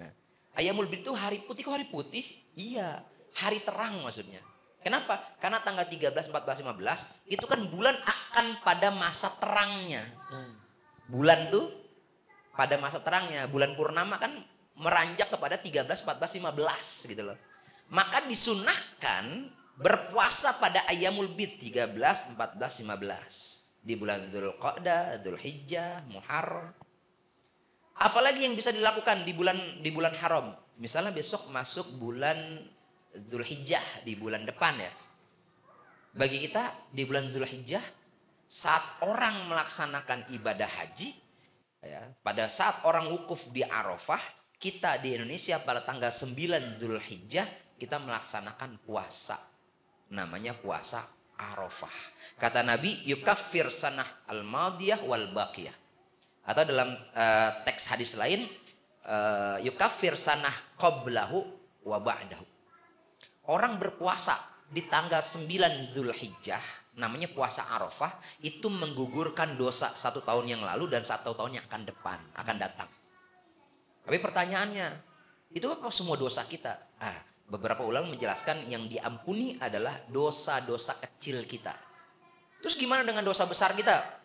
Nah, Ayamul Bid itu hari putih, kok hari putih? Iya, hari terang maksudnya. Kenapa? Karena tanggal 13, 14, 15 itu kan bulan akan pada masa terangnya. Bulan tuh pada masa terangnya. Bulan purnama kan meranjak kepada 13, 14, 15 gitu loh. Maka disunahkan berpuasa pada Ayamul Bid 13, 14, 15. Di bulan Dzulqa'dah, Dzulhijjah, Muharram. Apalagi yang bisa dilakukan di bulan haram. Misalnya besok masuk bulan Dzulhijjah di bulan depan ya. Bagi kita di bulan Dzulhijjah saat orang melaksanakan ibadah haji ya, pada saat orang wukuf di Arafah, kita di Indonesia pada tanggal 9 Dzulhijjah kita melaksanakan puasa. Namanya puasa Arafah. Kata Nabi, yukaffir sanah al-madiyah wal baqiyah. Atau dalam teks hadis lain, yukaffir sanah qablahu wa ba'dahu. Orang berpuasa di tanggal 9 Dzulhijjah, namanya puasa Arafah, itu menggugurkan dosa 1 tahun yang lalu dan 1 tahun yang akan datang. Tapi pertanyaannya, itu apa semua dosa kita? Beberapa ulama menjelaskan yang diampuni adalah dosa-dosa kecil kita. Terus gimana dengan dosa besar kita?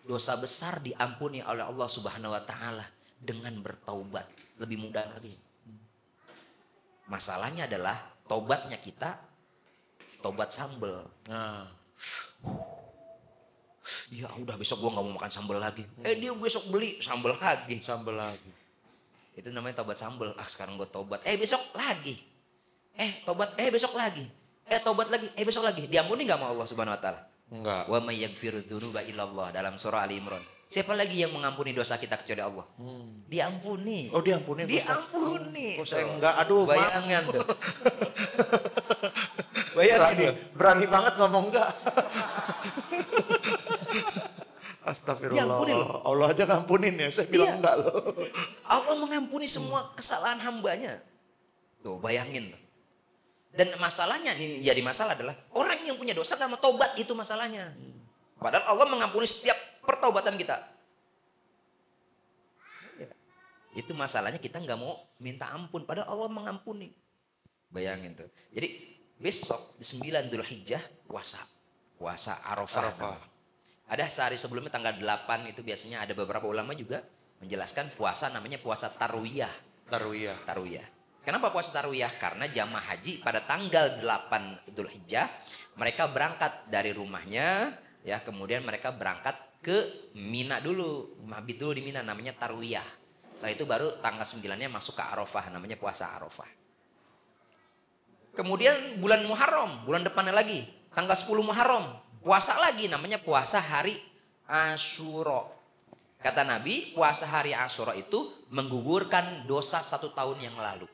Dosa besar diampuni oleh Allah Subhanahu wa taala dengan bertaubat. Lebih mudah lagi. Masalahnya adalah taubatnya kita taubat sambel. Ya udah besok gua nggak mau makan sambel lagi. Dia besok beli sambel lagi. Sambel lagi. Itu namanya taubat sambel. Sekarang gue taubat. Besok lagi. Tobat, besok lagi. Tobat lagi, besok lagi. Diampuni gak sama Allah Subhanahu wa taala? Enggak. Wa may yaghfiru dzunuba illallah dalam surah Ali Imran. Siapa lagi yang mengampuni dosa kita kecuali Allah? Diampuni. Oh, diampuni. Diampuni. Kok saya enggak? Aduh, bayangan tuh. Bayangin. Berani banget ngomong enggak. Astagfirullah. Diampuni loh. Allah aja ngampunin ya. Saya bilang enggak loh. Allah mengampuni semua kesalahan hambanya. Tuh bayangin. Dan masalahnya, ini jadi masalah adalah orang yang punya dosa gak mau tobat, itu masalahnya. Padahal Allah mengampuni setiap pertaubatan kita. Itu masalahnya kita gak mau minta ampun, padahal Allah mengampuni. Bayangin tuh. Jadi besok di 9 Dzulhijjah puasa Arafah. Ada sehari sebelumnya tanggal 8 itu biasanya ada beberapa ulama juga menjelaskan puasa namanya puasa Tarwiyah. Kenapa puasa Tarwiyah? Karena jamaah haji pada tanggal 8 Dzulhijjah mereka berangkat dari rumahnya ya, kemudian mereka berangkat ke Mina dulu, mabit dulu di Mina, namanya Tarwiyah. Setelah itu baru tanggal 9-nya masuk ke Arafah, namanya puasa Arafah. Kemudian bulan Muharram, bulan depannya lagi, tanggal 10 Muharram, puasa lagi namanya puasa hari Asyura. Kata Nabi, puasa hari Asyura itu menggugurkan dosa 1 tahun yang lalu.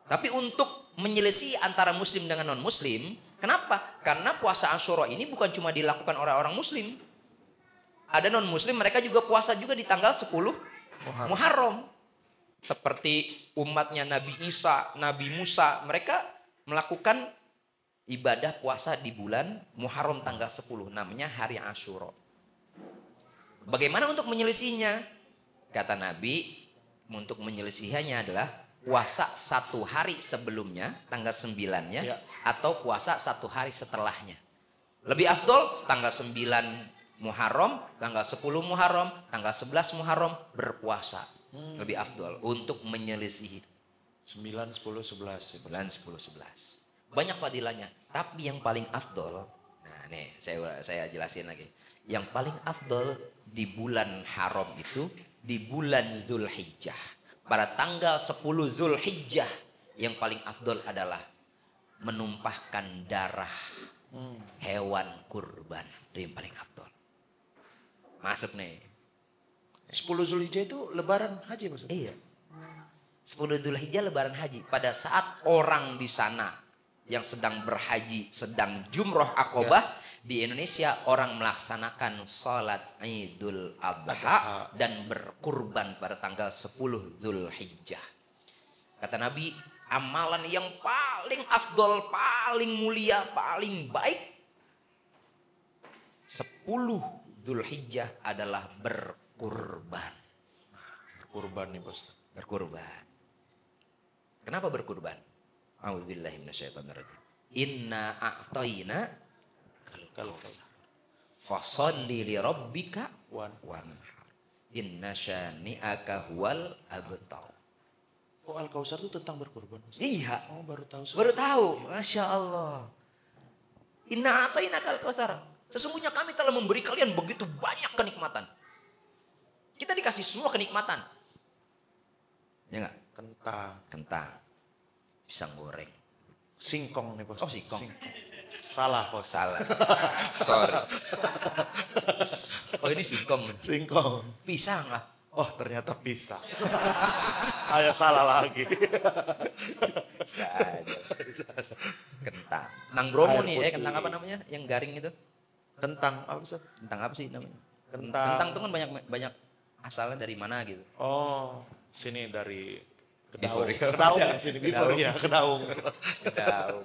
Tapi untuk menyelisih antara muslim dengan non muslim, kenapa? Karena puasa Asyura ini bukan cuma dilakukan oleh orang muslim. Ada non muslim, mereka juga puasa juga di tanggal 10 Muharram. Seperti umatnya Nabi Isa, Nabi Musa, mereka melakukan ibadah puasa di bulan Muharram tanggal 10, namanya hari Asyura. Bagaimana untuk menyelisihinya? Kata Nabi, untuk menyelisihannya adalah puasa 1 hari sebelumnya, tanggal 9-nya, atau puasa 1 hari setelahnya. Lebih afdol tanggal 9 Muharram, tanggal 10 Muharram, tanggal 11 Muharram berpuasa. Lebih afdol untuk menyelisihi. 9, 10, 11. 9, 10, 11. Banyak fadilahnya, tapi yang paling afdol, nah nih saya jelasin lagi. Yang paling afdol di bulan haram itu di bulan Dzulhijjah. Pada tanggal 10 Dzulhijjah yang paling afdol adalah menumpahkan darah hewan kurban. Itu yang paling afdol. Masuk nih. 10 Zulhijjah itu lebaran haji maksudnya? Iya. 10 Dzulhijjah lebaran haji. Pada saat orang di sana yang sedang berhaji, sedang jumroh akobah, di Indonesia orang melaksanakan sholat Idul Adha dan berkurban pada tanggal 10 Dzulhijjah. Kata Nabi, amalan yang paling afdol, paling mulia, paling baik 10 Dzulhijjah adalah berkurban. Berkurban nih Bos. Berkurban. Kenapa berkurban? A'udzubillahi minasyaitonirrajim. Inna a'tayna kal fasholli li rabbika wanhar. Inna syani'aka huwal abtar. Oh, Al-Kautsar itu tentang berkurban. Iya. Oh, baru tahu. Baru tahu. Masya Allah. Inna a'tayna kal-kautsar. Sesungguhnya kami telah memberi kalian begitu banyak kenikmatan. Kita dikasih semua kenikmatan. Ya enggak? Kentang. Pisang goreng. Singkong nih Bos. Oh, singkong. Salah Bos. Salah. Sorry. Oh, ini singkong. Singkong. Pisang lah. Oh, ternyata pisang. Saya salah lagi. Kentang. Kentang Bromo Air nih, putih. kentang apa namanya? Yang garing itu. Kentang apa Ustaz? Kentang apa sih namanya? Kentang. Kentang itu kan banyak asalnya dari mana gitu. Oh, sini dari Kedaung. Before, ya. Kedaung sini before ya, Kedaung. Kedaung.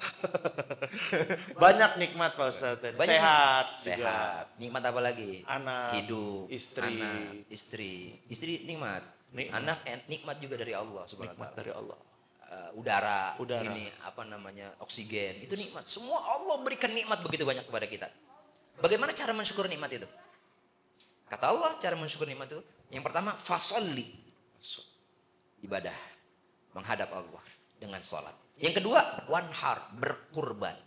Banyak nikmat Pak Ustaz. Banyak Sehat juga. Sehat. Nikmat apa lagi? Anak, Hidup. istri. Anak, istri. Istri nikmat. Nikmat. Anak nikmat juga dari Allah Subhanahu wa Nikmat taala. dari Allah. Udara, Udara. ini apa namanya, oksigen, itu nikmat. Semua Allah berikan nikmat begitu banyak kepada kita. Bagaimana cara mensyukur nikmat itu? Kata Allah cara mensyukur nikmat itu, yang pertama fasolli, ibadah, menghadap Allah dengan sholat. Yang kedua wanhar, berkurban.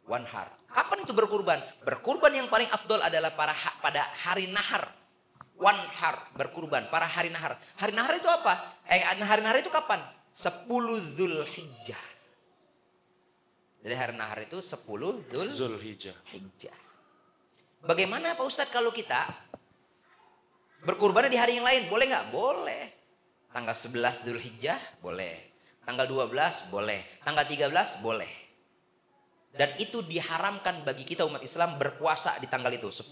Wanhar, kapan itu berkurban? Berkurban yang paling afdol adalah pada hari nahar. Wanhar, berkurban para hari nahar. Hari nahar itu apa? Hari nahar itu kapan? 10 Dzulhijjah. Jadi hari nahar itu 10 Zulhijjah. Bagaimana Pak Ustadz kalau kita berkurban di hari yang lain? Boleh nggak? Boleh. Tanggal 11 Dzulhijjah boleh. Tanggal 12 boleh. Tanggal 13 boleh. Dan itu diharamkan bagi kita umat Islam berpuasa di tanggal itu. 10,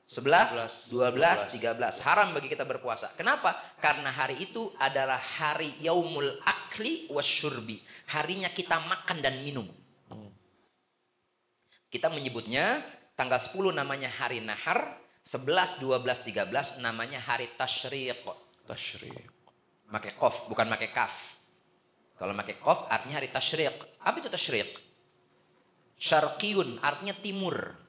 11, 12, 13. Haram bagi kita berpuasa. Kenapa? Karena hari itu adalah hari yaumul akli wasyurbi. Harinya kita makan dan minum. Kita menyebutnya tanggal 10 namanya hari nahar. 11, 12, 13 namanya hari tasyriq. Pakai qaf, bukan pakai kaf. Kalau pakai qaf artinya hari tasyriq. Apa itu tasyriq? Syarqiyun artinya timur.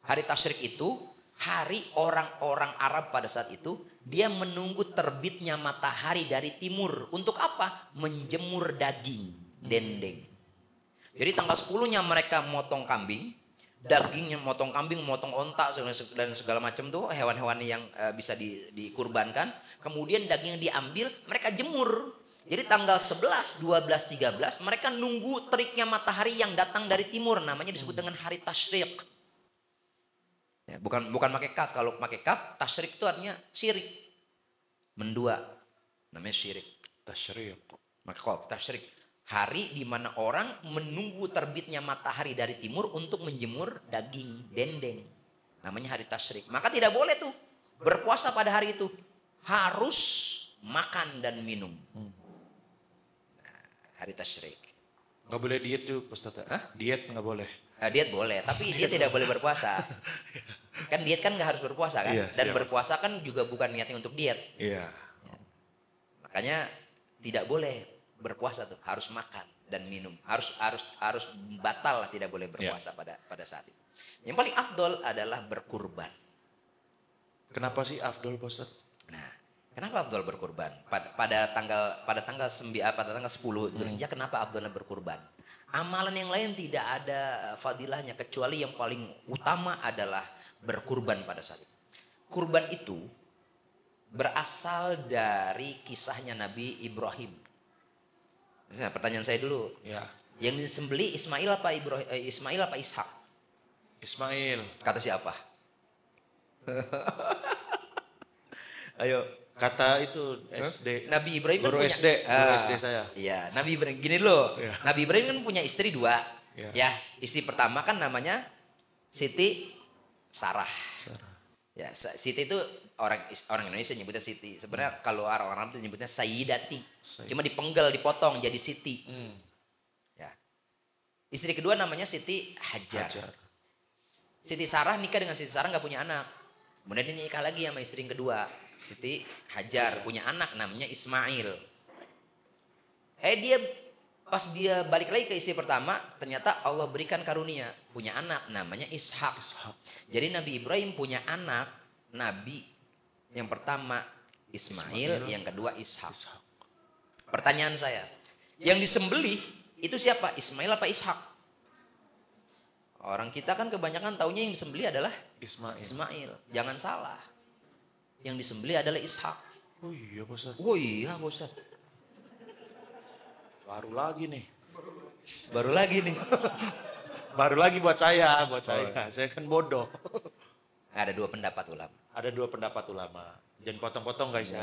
Hari tasyrik itu hari orang-orang Arab pada saat itu dia menunggu terbitnya matahari dari timur. Untuk apa? Menjemur daging, dendeng. Jadi tanggal 10-nya mereka motong kambing, dagingnya motong kambing, motong onta dan segala macam tuh hewan-hewan yang bisa dikurbankan. Kemudian daging yang diambil mereka jemur. Jadi tanggal 11, 12, 13 mereka nunggu teriknya matahari yang datang dari timur. Namanya disebut dengan hari tasyrik. Ya, bukan pakai kaf. Kalau pakai kaf, tasyrik itu artinya syirik. Mendua. Namanya syirik. Tasyriq. Maka kaf, tasyrik. Hari di mana orang menunggu terbitnya matahari dari timur untuk menjemur daging, dendeng. Namanya hari tasyrik. Maka tidak boleh tuh berpuasa pada hari itu. Harus makan dan minum. Hari tasyrik. Nggak boleh diet tuh Ustaz. Diet nggak boleh. Diet boleh, tapi dia tidak boleh berpuasa. Kan diet kan nggak harus berpuasa kan? Iya, Dan siap. berpuasa kan juga bukan niatnya untuk diet. Iya. Makanya tidak boleh berpuasa tuh, harus makan dan minum. Harus batal lah, tidak boleh berpuasa pada saat itu. Yang paling afdol adalah berkurban. Kenapa sih afdol Ustaz? Nah, Kenapa Abdul berkurban? Pada tanggal 10 Dzulhijjah kenapa Abdullah berkurban? Amalan yang lain tidak ada fadilahnya kecuali yang paling utama adalah berkurban pada saat itu. Kurban itu berasal dari kisahnya Nabi Ibrahim. Nah, pertanyaan saya dulu. Ya. Yang disembeli Ismail apa Ishak? Ismail. Kata siapa? Ayo. Kata itu SD. Nabi Ibrahim guru kan punya, guru SD saya. Iya, Nabi Ibrahim gini loh. Ya. Nabi Ibrahim kan punya istri 2. Ya. Ya, istri pertama kan namanya Siti Sarah. Ya, Siti itu orang Indonesia nyebutnya Siti. Sebenarnya kalau orang Arab itu nyebutnya Sayyidati. Cuma dipenggal, dipotong jadi Siti. Ya. Istri kedua namanya Siti Hajar. Siti Sarah nikah dengan Siti Sarah nggak punya anak. Kemudian dia nikah lagi sama istri yang kedua, Siti Hajar, punya anak namanya Ismail. Pas dia balik lagi ke istri pertama, ternyata Allah berikan karunia, punya anak namanya Ishak. Jadi Nabi Ibrahim punya anak, Nabi yang pertama Ismail, yang kedua Ishak. Pertanyaan saya, yang disembelih itu siapa? Ismail apa Ishak? Orang kita kan kebanyakan taunya yang disembelih adalah Ismail. Jangan salah. Yang disembelih adalah Ishak. Oh iya Pak Ustadz. Oh iya Pak Ustadz. Baru lagi nih. Baru lagi buat saya. Saya kan bodoh. Ada 2 pendapat ulama. Jangan potong-potong guys ya.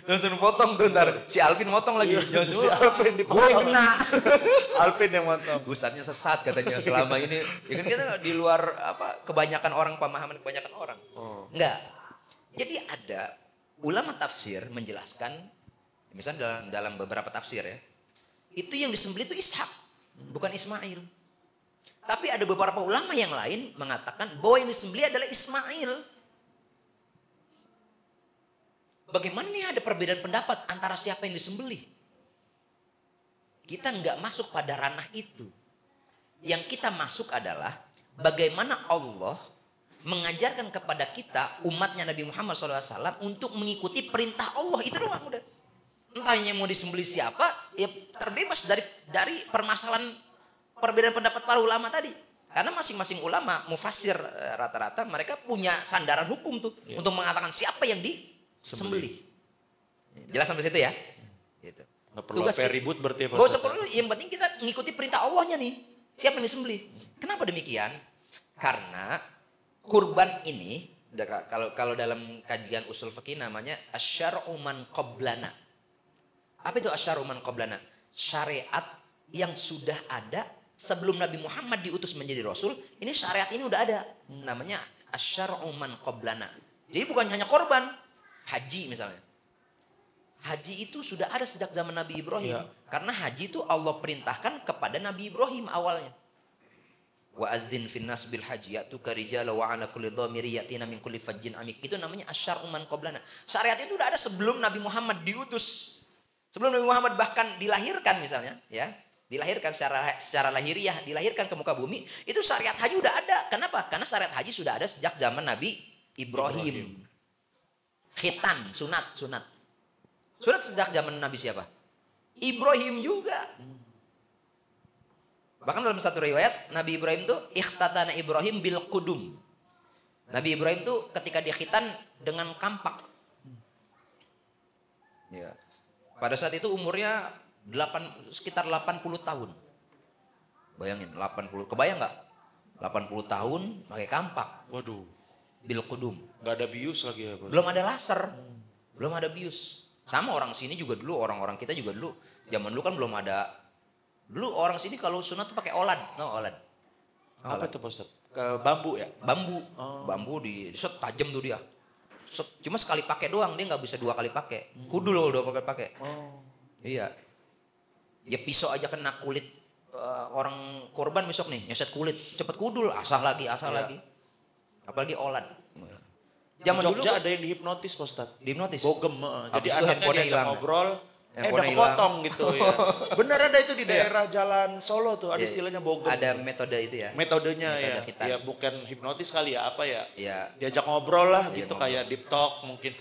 Langsung potong tuh ntar. Si Alvin motong lagi. Si Alvin dipotong. Gue yang kena. Alvin yang motong. Ustadznya sesat katanya selama ini. Ya kan kita di luar kebanyakan orang, pemahaman kebanyakan orang. Enggak. Jadi ada ulama tafsir menjelaskan, misalnya dalam beberapa tafsir ya, itu yang disembelih itu Ishak, bukan Ismail. Tapi ada beberapa ulama yang lain mengatakan bahwa yang disembelih adalah Ismail. Bagaimana nih ada perbedaan pendapat antara siapa yang disembelih? Kita nggak masuk pada ranah itu. Yang kita masuk adalah bagaimana Allah mengajarkan kepada kita umatnya Nabi Muhammad SAW untuk mengikuti perintah Allah. Itu doang udah. Entah yang mau disembelih siapa, ya terbebas dari permasalahan perbedaan pendapat para ulama tadi. Karena masing-masing ulama, mufassir rata-rata mereka punya sandaran hukum tuh untuk mengatakan siapa yang disembelih. Jelas sampai situ ya? Gitu. Nggak perlu ribut berarti Pak. Gak usah perlu, yang penting kita ngikuti perintah Allahnya nih. Siapa yang disembelih? Kenapa demikian? Karena kurban ini, kalau dalam kajian usul fikih namanya asyar'u man qablana. Apa itu asyar'u man qablana? Syariat yang sudah ada sebelum Nabi Muhammad diutus menjadi Rasul, ini syariat ini udah ada. Namanya asyar'u man qablana. Jadi bukan hanya korban, haji misalnya. Haji itu sudah ada sejak zaman Nabi Ibrahim. Ya. Karena haji itu Allah perintahkan kepada Nabi Ibrahim awalnya. Wa adzin finnas bil haji ya'tuka rijala wa ala kulli dhamiri yatina min kulli fajjin amik. Itu namanya asyar'u man qablana. Syariat itu udah ada sebelum Nabi Muhammad diutus. Sebelum Nabi Muhammad bahkan dilahirkan misalnya, ya. Dilahirkan secara lahiriah, dilahirkan ke muka bumi, itu syariat haji udah ada. Kenapa? Karena syariat haji sudah ada sejak zaman Nabi Ibrahim. Khitan, sunat. Sunat sejak zaman Nabi siapa? Ibrahim juga. Bahkan dalam satu riwayat, Nabi Ibrahim tuh ikhtatana Ibrahim bil qudum. Nabi Ibrahim tuh ketika dia khitan dengan kampak. Ya. Pada saat itu umurnya sekitar 80 tahun. Bayangin 80, kebayang nggak? 80 tahun pakai kampak. Waduh. Bil qudum. Nggak ada bius lagi ya, Bos? Belum ada laser. Belum ada bius. Sama orang sini juga dulu, orang-orang kita juga dulu. Zaman dulu kan belum ada. Dulu orang sini kalau sunat tuh pakai olad. Olad. Apa itu, Pak Ustaz? Bambu ya? Bambu. Bambu di set tajam tuh dia. Cuma sekali pakai doang, dia nggak bisa 2 kali pakai. Kudul loh 2 kali pakai. Iya. Ya pisau aja kena kulit orang korban besok nih, nyeset kulit, cepet kudul, asah lagi. Apalagi olad. Zaman Jogja dulu ada yang dihipnotis, Pak Ustaz. Dihipnotis. Bogem. Jadi anaknya diajak ngobrol, udah kepotong gitu ya. Bener ada itu di daerah Jalan Solo tuh, ada istilahnya bogem. Ada metode itu ya. Metodenya metode ya. Ya bukan hipnotis kali ya, apa ya? Ya. Diajak ngobrol lah gitu, kayak deep talk mungkin.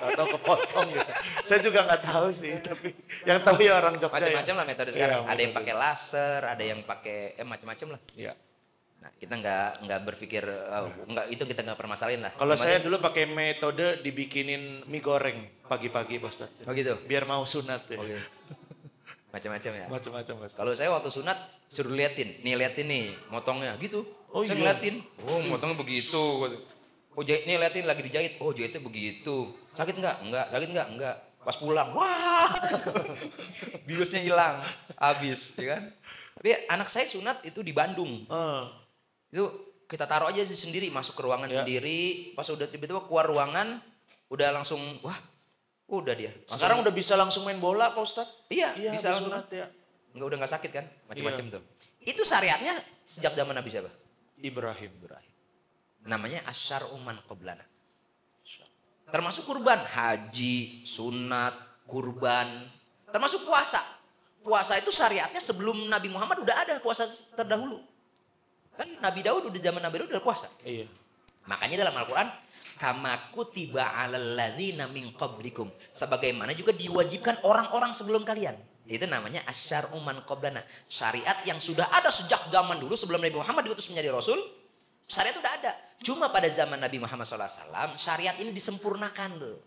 Atau kepotong gitu. Saya juga nggak tahu sih, tapi yang tahu ya orang Jogja. Macam-macam lah metode sekarang. Ya, ada yang pakai laser, ada yang pakai macam-macam lah. Iya. Nah, kita nggak berpikir itu kita nggak permasalahin lah. Kalau saya dulu pakai metode dibikinin mie goreng pagi-pagi, Pak Ustadz. Oh gitu. Biar mau sunat ya. Okay. Macam-macam ya. Macam-macam, Pak Ustadz. Kalau saya waktu sunat suruh liatin nih motongnya gitu. Oh, saya ngeliatin. Oh, motongnya begitu. Oh, nih liatin lagi dijahit. Oh, jahitnya begitu. Sakit nggak? Enggak. Sakit nggak? Enggak. Pas pulang, wah, biusnya hilang, habis, ya kan? Tapi anak saya sunat itu di Bandung. Itu kita taruh aja sendiri, masuk ke ruangan sendiri. Pas udah tiba-tiba keluar ruangan, udah langsung, wah, udah dia. Sekarang udah bisa langsung main bola, Pak Ustadz? Iya, bisa langsung. Sunat ya. Udah nggak sakit kan, macam-macam tuh. Itu syariatnya sejak zaman Nabi siapa? Ibrahim. Namanya asyar uman qoblana. Termasuk kurban, haji, sunat, kurban, termasuk puasa. Puasa itu syariatnya sebelum Nabi Muhammad udah ada puasa terdahulu. Kan Nabi Daud udah zaman Nabi Daud udah puasa. Iya. Makanya dalam Al-Quran, kama kutiba alal ladzina min qablikum. Sebagaimana juga diwajibkan orang-orang sebelum kalian. Itu namanya asyar uman qoblana. Syariat yang sudah ada sejak zaman dulu sebelum Nabi Muhammad diutus menjadi Rasul. Syariat udah ada. Cuma pada zaman Nabi Muhammad SAW, syariat ini disempurnakan dulu.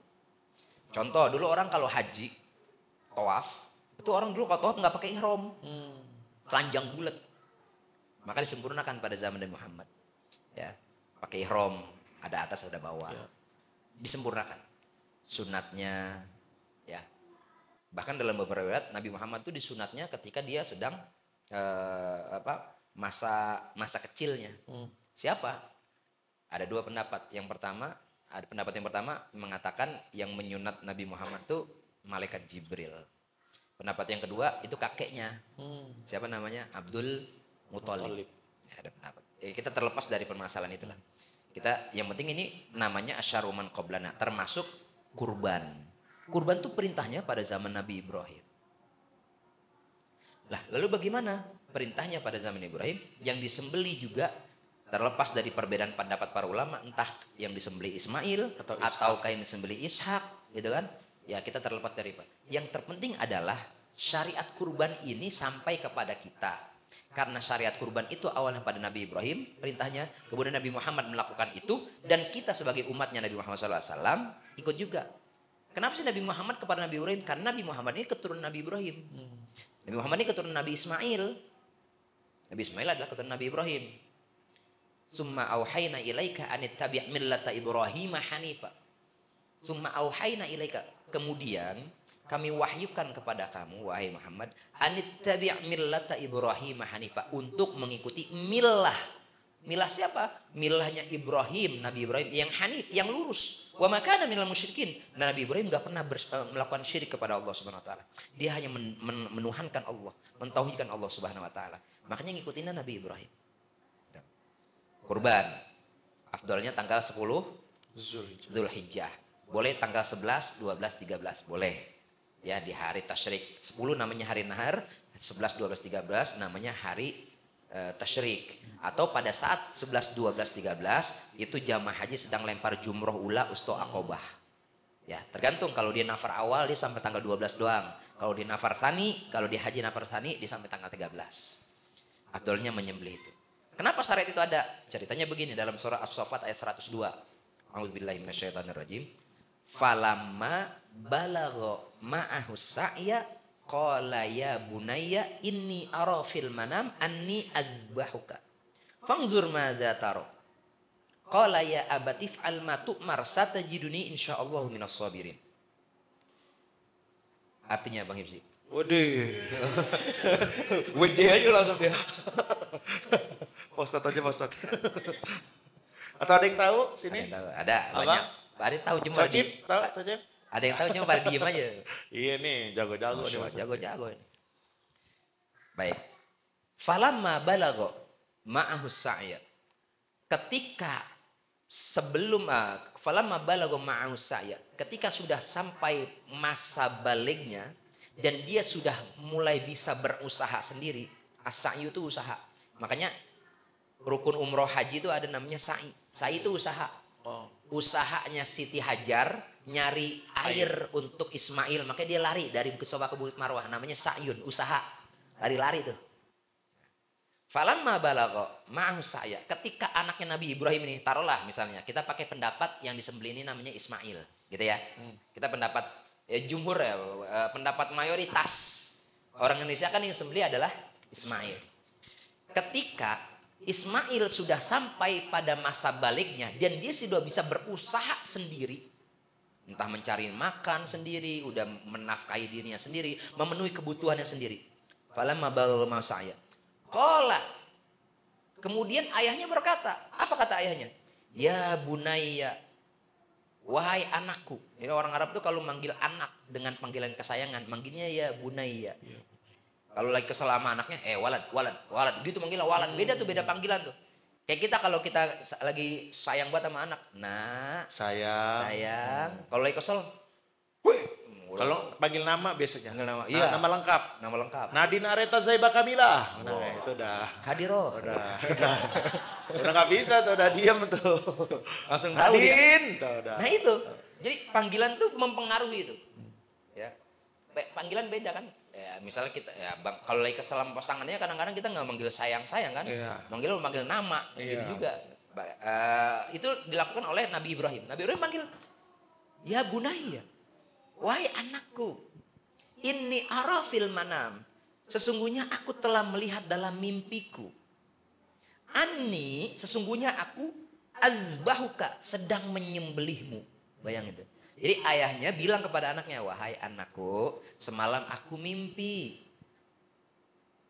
Contoh, dulu orang kalau haji, tawaf, itu orang dulu kalau tawaf nggak pakai ihram. Telanjang bulat. Maka disempurnakan pada zaman Nabi Muhammad. Ya, pakai ihram, ada atas ada bawah. Disempurnakan. Sunatnya, ya. Bahkan dalam beberapa riwayat Nabi Muhammad itu disunatnya ketika dia sedang masa kecilnya. Siapa? Ada dua pendapat. Pendapat yang pertama mengatakan yang menyunat Nabi Muhammad itu malaikat Jibril. Pendapat yang kedua itu kakeknya. Siapa namanya? Abdul Muthalib. Ya, ada pendapat. Kita terlepas dari permasalahan itulah. Yang penting ini namanya asyaruman qoblana, termasuk kurban. Kurban itu perintahnya pada zaman Nabi Ibrahim. Lah, lalu bagaimana perintahnya pada zaman Ibrahim? Yang disembeli juga terlepas dari perbedaan pendapat para ulama, entah yang disembeli Ismail ataukah yang disembeli Ishak, gitu kan? Ya, kita terlepas dari itu. Yang terpenting adalah syariat kurban ini sampai kepada kita. Karena syariat kurban itu awalnya pada Nabi Ibrahim, perintahnya, kemudian Nabi Muhammad melakukan itu, dan kita sebagai umatnya Nabi Muhammad SAW ikut juga. Kenapa sih Nabi Muhammad kepada Nabi Ibrahim? Karena Nabi Muhammad ini keturunan Nabi Ibrahim. Nabi Muhammad ini keturunan Nabi Ismail. Nabi Ismail adalah keturunan Nabi Ibrahim. Summa auhayna ilaika anittabi' millata Ibrahim hanifa. Summa auhayna ilaika. Kemudian kami wahyukan kepada kamu, wahai Muhammad, anittabi' millata Ibrahim hanifa, untuk mengikuti milah. Milah siapa? Milahnya Ibrahim, Nabi Ibrahim yang hanif, yang lurus. Wa ma kana minal musyrikin. Dan Nabi Ibrahim enggak pernah melakukan syirik kepada Allah Subhanahu wa taala. Dia hanya menuhankan Allah, mentauhidkan Allah Subhanahu wa taala. Makanya ngikutin Nabi Ibrahim. Kurban. Afdalnya tanggal 10 Zulhijjah. Boleh tanggal 11, 12, 13, boleh. Ya, di hari tasyrik. 10 namanya hari nahar, 11, 12, 13 namanya hari tasyrik. Atau pada saat 11, 12, 13 itu jamaah haji sedang lempar jumroh ula usto akobah. Ya, tergantung, kalau dia nafar awal dia sampai tanggal 12 doang. Kalau dia nafar thani, kalau dia haji nafar thani dia sampai tanggal 13. Afdalnya menyembelih itu. Kenapa syariat itu ada? Ceritanya begini dalam surah As-Saffat ayat 102. A'udzubillahi minasyaitonirrajim. Falamma balagha ma'ahu sa'ya qala ya bunayya inni ara fil manam anni azbahuka fanzur madza tara. Qala ya abati fa'al ma tu'mar satajiduni insyaallah minas sabirin. Artinya Bang Hibsi. Waduh. Waduh aja langsung dia. Postat aja postat. Atau ada yang tahu sini? Ada banyak. Ada yang tahu cuma Cocip, tahu Cocip? Ada yang tahu cuma pada diem aja. Iya nih, jago-jago nih Mas. Jago-jago ini. Baik. Falamma balagha ma'ahu sa'ya. Ketika sebelum falamma balagha ma'ahu sa'ya, ketika sudah sampai masa balignya dan dia sudah mulai bisa berusaha sendiri. As-sa'yu itu usaha. Makanya rukun umroh haji itu ada namanya sa'i. Sa'i itu usaha. Usahanya Siti Hajar nyari air untuk Ismail, makanya dia lari dari Bukit Sofa ke Bukit Marwah, namanya sa'yun, usaha. Lari-lari tuh. Falamma balagha ma'ahu sa'ya, ketika anaknya Nabi Ibrahim ini, taruhlah misalnya kita pakai pendapat yang disembelih ini namanya Ismail, gitu ya. Kita pendapat jumhur ya, pendapat mayoritas orang Indonesia kan yang disembelih adalah Ismail. Ketika Ismail sudah sampai pada masa baliknya dan dia sudah bisa berusaha sendiri, entah mencari makan sendiri, udah menafkahi dirinya sendiri, memenuhi kebutuhannya sendiri. Falamma balagha ma'ahu sa'ya, qala, kemudian ayahnya berkata, apa kata ayahnya? Ya bunayya, wahai anakku. Jadi orang Arab tuh kalau manggil anak dengan panggilan kesayangan, manggilnya ya bunayya. Kalau lagi kesel sama anaknya, walad. Gitu manggilnya walad. Beda tuh, beda panggilan tuh. Kayak kita kalau kita lagi sayang banget sama anak. Nah, sayang. Kalau lagi kesel, wih. Kalau panggil nama biasanya. Panggil nama, iya. Nama lengkap. Nama lengkap. Nadine Areta Zaiba Kamila. Nah, itu udah. Hadiro. Udah nggak bisa tuh, udah diam tuh. Langsung tahu Nadine. Nah itu. Jadi panggilan tuh mempengaruhi itu. Ya. Panggilan beda kan. Ya, misalnya kita ya bang, kalau lagi kesel sama pasangannya kadang-kadang kita nggak manggil sayang kan, manggil nama, gitu juga. Itu dilakukan oleh Nabi Ibrahim. Nabi Ibrahim panggil, ya bunayya, wahai anakku, inni ara fil manam, sesungguhnya aku telah melihat dalam mimpiku, anni, sesungguhnya aku azbahuka, sedang menyembelihmu. Bayangin itu. Jadi ayahnya bilang kepada anaknya, wahai anakku, semalam aku mimpi.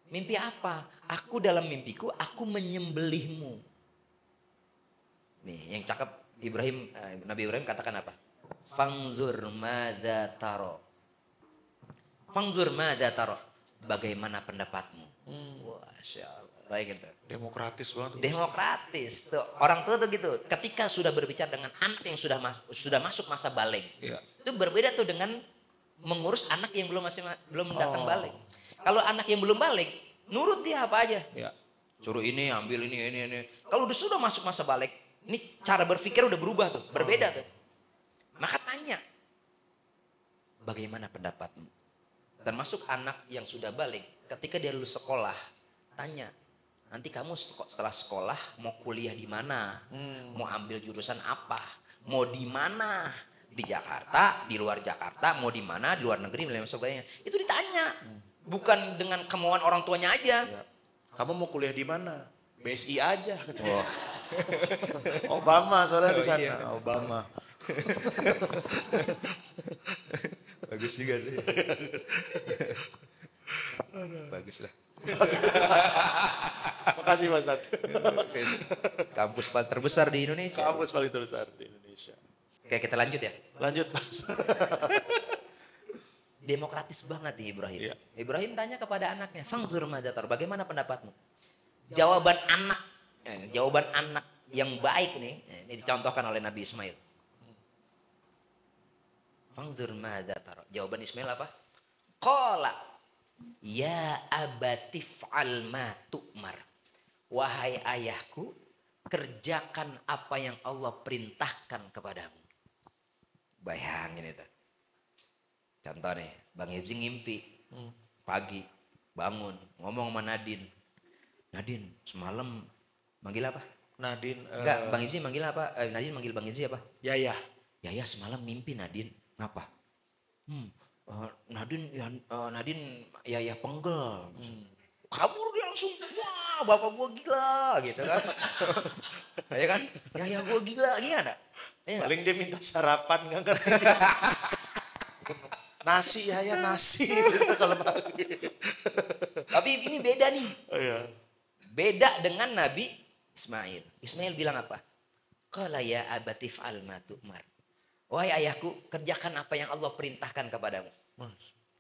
Mimpi apa? Aku dalam mimpiku, aku menyembelihmu. Nih, yang cakep Nabi Ibrahim katakan apa? Fangzur madza taro. Fangzur madza taro. Bagaimana pendapatmu? Masya Allah. Baik gitu. Demokratis banget. Demokratis tuh. Orang tua tuh gitu. Ketika sudah berbicara dengan anak yang sudah masuk masa balik, itu berbeda tuh dengan mengurus anak yang belum datang balik. Kalau anak yang belum balik, nurut dia apa aja. Suruh ini, ambil ini. Kalau sudah masuk masa balik, ini cara berpikir udah berubah tuh, berbeda tuh. Maka tanya, bagaimana pendapatmu? Termasuk anak yang sudah balik, ketika dia lulus sekolah, tanya. Nanti kamu setelah sekolah mau kuliah di mana? Mau ambil jurusan apa? Mau di mana? Di Jakarta, di luar Jakarta, mau di mana? Di luar negeri, dan sebagainya. Itu ditanya. Bukan dengan kemauan orang tuanya aja. Kamu mau kuliah di mana? BSI aja. Obama soalnya di sana. Iya. Obama. Bagus juga sih. Bagus lah. Makasih Mas Tat. Kampus paling terbesar di Indonesia. Kampus paling terbesar di Indonesia. Oke, kita lanjut ya. Lanjut Mas. Demokratis banget nih Ibrahim. Iya. Ibrahim tanya kepada anaknya, Fangzur madzatar, bagaimana pendapatmu? Jawaban anak yang baik nih, ini dicontohkan oleh Nabi Ismail. Fangzur madzatar. Jawaban Ismail apa? Qala ya abatif'al ma tu'mar. Wahai ayahku, kerjakan apa yang Allah perintahkan kepadamu. Bayangin itu. Contoh nih, Bang Ibzi ngimpi. Pagi, bangun, ngomong sama Nadine. Nadine, semalam manggil apa? Nadine. Enggak, Bang Ibzi manggil apa? Nadine manggil Bang Ibzi apa? Yaya. Yaya semalam mimpi Nadine. Ngapa? Nadine ya penggel. Kabur dia langsung, wah bapak gua gila gitu kan. Ya kan? Ya gua gila gimana? Ya, paling dia minta sarapan nggak ngerti. Nasi ya nasi kalau pagi. Tapi ini beda nih. Oh, iya. Beda dengan Nabi Ismail. Ismail bilang apa? Qala ya abatif al ma tu'mar. Wahai ayahku, kerjakan apa yang Allah perintahkan kepadamu.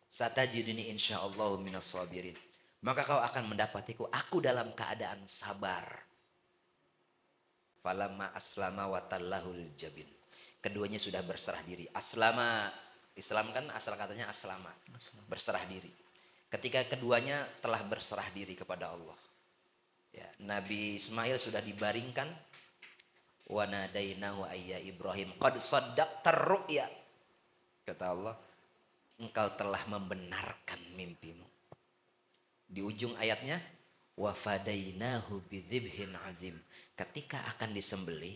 Satajiduni insyaallah minas sabirin. Maka kau akan mendapatiku, aku dalam keadaan sabar. Falamma aslama wa tallahul jabin. Keduanya sudah berserah diri. Aslama, Islam kan asal katanya aslama, berserah diri. Ketika keduanya telah berserah diri kepada Allah, ya, Nabi Ismail sudah dibaringkan. Wa nadainahu ayya Ibrahim qad saddaqtar ru'ya. Kata Allah, engkau telah membenarkan mimpimu. Di ujung ayatnya, wa fadainahu bidzibhin azim. Ketika akan disembelih,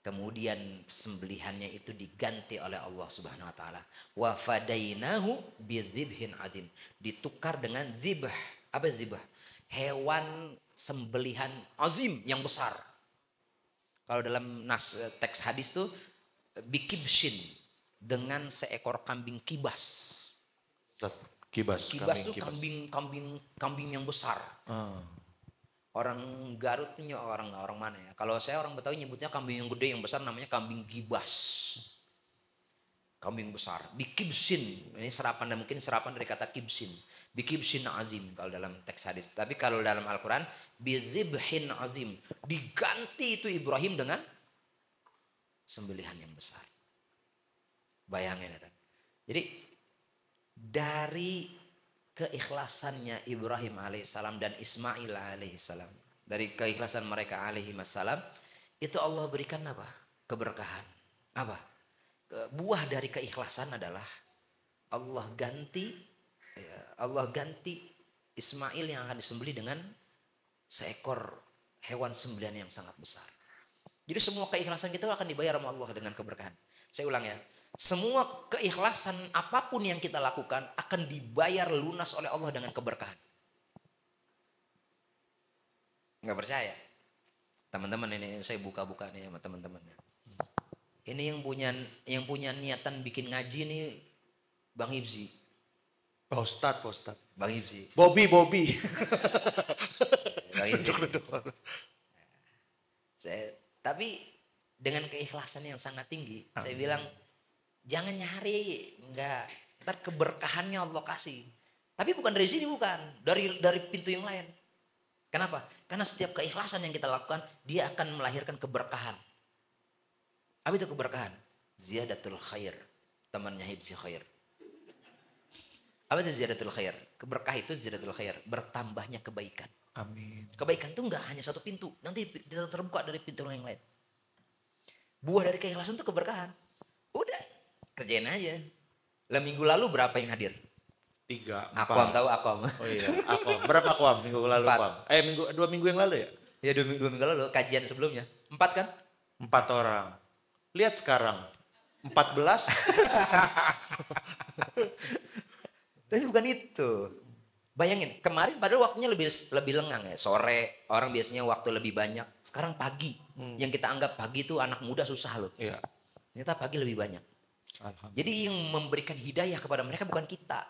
kemudian sembelihannya itu diganti oleh Allah Subhanahu wa taala. Wa fadainahu bidzibhin azim. Ditukar dengan zibh. Apa zibh? Hewan sembelihan azim yang besar. Kalau dalam teks hadis tuh bikibshin, dengan seekor kambing kibas. Kibas Tuh kambing yang besar. Orang Garut punya orang mana ya? Kalau saya orang Betawi nyebutnya kambing yang gede yang besar namanya kambing kibas. Kambing besar. Bikibshin. Ini serapan, dan mungkin serapan dari kata kibshin. Bikibshin azim kalau dalam teks hadis. Tapi kalau dalam Al-Quran, bizibhin azim. Diganti itu Ibrahim dengan sembelihan yang besar. Bayangin ya. Jadi dari keikhlasannya Ibrahim alaihissalam dan Ismail alaihissalam, dari keikhlasan mereka alaihissalam, itu Allah berikan apa? Keberkahan. Apa? Buah dari keikhlasan adalah Allah ganti Ismail yang akan disembelih dengan seekor hewan sembelihan yang sangat besar. Jadi semua keikhlasan kita akan dibayar sama Allah dengan keberkahan. Saya ulang ya. Semua keikhlasan apapun yang kita lakukan akan dibayar lunas oleh Allah dengan keberkahan. Nggak percaya? Teman-teman, ini saya buka-buka nih sama teman-teman. Ini yang punya niatan bikin ngaji nih Bang Hibzi. Pak Ustadz. Bang Hibzi. Bobby. Bang Hibzi. Tapi dengan keikhlasan yang sangat tinggi, saya bilang jangan nyari, enggak. Ntar keberkahannya Allah kasih. Tapi bukan dari sini, bukan. Dari pintu yang lain. Kenapa? Karena setiap keikhlasan yang kita lakukan, dia akan melahirkan keberkahan. Apa itu keberkahan? Ziyadatul khair. Temannya Hibzi khair. Apa itu ziyadatul khair? Keberkah itu ziyadatul khair. Bertambahnya kebaikan. Amin. Kebaikan itu enggak hanya satu pintu. Nanti terbuka dari pintu yang lain. Buah dari keikhlasan itu keberkahan. Udah, kerjain aja. Lah minggu lalu berapa yang hadir? 3, 4. Akom tahu Akom. Oh iya, Akom. Berapa Akom minggu lalu? 4. 2 minggu yang lalu ya? Ya 2 minggu lalu, kajian sebelumnya. 4 kan? 4 orang. Lihat sekarang, 14. Tapi bukan itu. Bayangin, kemarin padahal waktunya lebih lengang ya. Sore, orang biasanya waktu lebih banyak. Sekarang pagi. Yang kita anggap pagi itu anak muda susah loh. Iya. Ternyata pagi lebih banyak. Jadi yang memberikan hidayah kepada mereka bukan kita.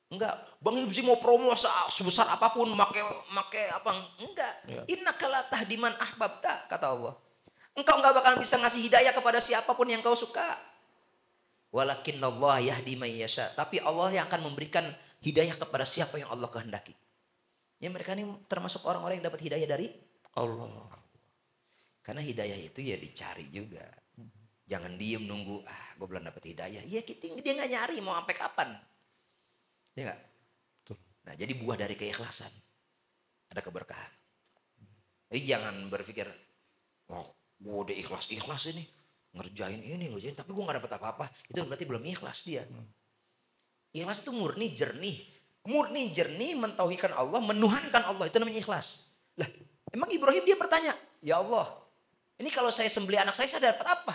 Enggak, Bang Hibzi mau promo sebesar apapun, make apa? Enggak. Ya. Innaka la tahdi man ahbabta, kata Allah. Engkau enggak bakal bisa ngasih hidayah kepada siapapun yang kau suka. Walakinnallaha yahdi man yasha. Tapi Allah yang akan memberikan hidayah kepada siapa yang Allah kehendaki. Ya, mereka ini termasuk orang-orang yang dapat hidayah dari Allah. Karena hidayah itu ya dicari juga. Jangan diem nunggu, gue belum dapat hidayah. Ya dia nggak nyari, mau sampai kapan? Ya nggak? Nah, jadi buah dari keikhlasan ada keberkahan. Jangan berpikir, gue udah ikhlas ini, ngerjain, tapi gue nggak dapat apa-apa. Itu berarti belum ikhlas dia. Ikhlas itu murni jernih mentauhidkan Allah, menuhankan Allah, itu namanya ikhlas. Lah, emang Ibrahim dia bertanya, ya Allah, ini kalau saya sembelih anak saya dapat apa?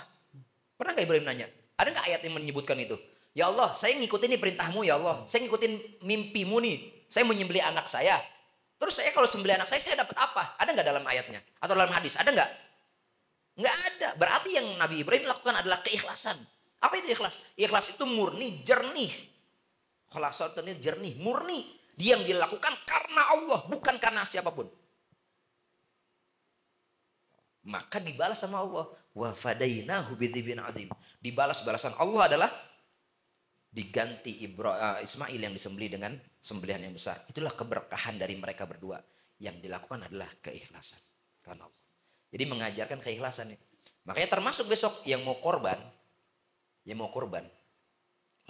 Pernah nggak Ibrahim nanya? Ada nggak ayat yang menyebutkan itu? Ya Allah, saya ngikutin nih perintahmu ya Allah. Saya ngikutin mimpimu nih. Saya menyembelih anak saya. Terus saya kalau sembelih anak saya dapat apa? Ada nggak dalam ayatnya? Atau dalam hadis? Ada nggak? Nggak ada. Berarti yang Nabi Ibrahim lakukan adalah keikhlasan. Apa itu ikhlas? Ikhlas itu murni, jernih. Khalasat itu jernih, murni. Dia yang dilakukan karena Allah, bukan karena siapapun. Maka dibalas sama Allah. Wa fadainahu bidzibhin azim. Dibalas balasan Allah adalah diganti Ismail yang disembelih dengan sembelihan yang besar. Itulah keberkahan dari mereka berdua. Yang dilakukan adalah keikhlasan karena Allah. Jadi mengajarkan keikhlasan nih. Makanya termasuk besok yang mau korban,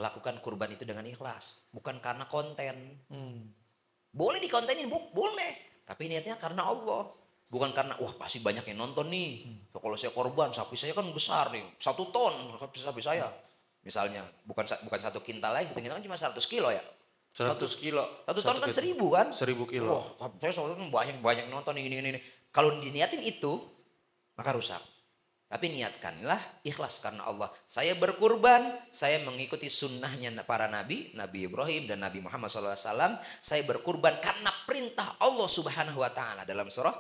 lakukan kurban itu dengan ikhlas, bukan karena konten. Boleh dikontenin, boleh. Tapi niatnya karena Allah. Bukan karena, wah pasti banyak yang nonton nih. Kalau saya korban, sapi saya kan besar nih. 1 ton sapi saya. Misalnya, bukan 1 kintal lagi, 1 kintal kan cuma 100 kilo ya. 100 kilo. 1 ton kan 1000 kan. 1000 kilo. Wah, saya soalnya banyak nonton ini. Kalau diniatin itu, maka rusak. Tapi niatkanlah ikhlas karena Allah. Saya berkurban, saya mengikuti sunnahnya para nabi, Nabi Ibrahim dan Nabi Muhammad SAW. Saya berkurban karena perintah Allah Subhanahu Wa Taala dalam surah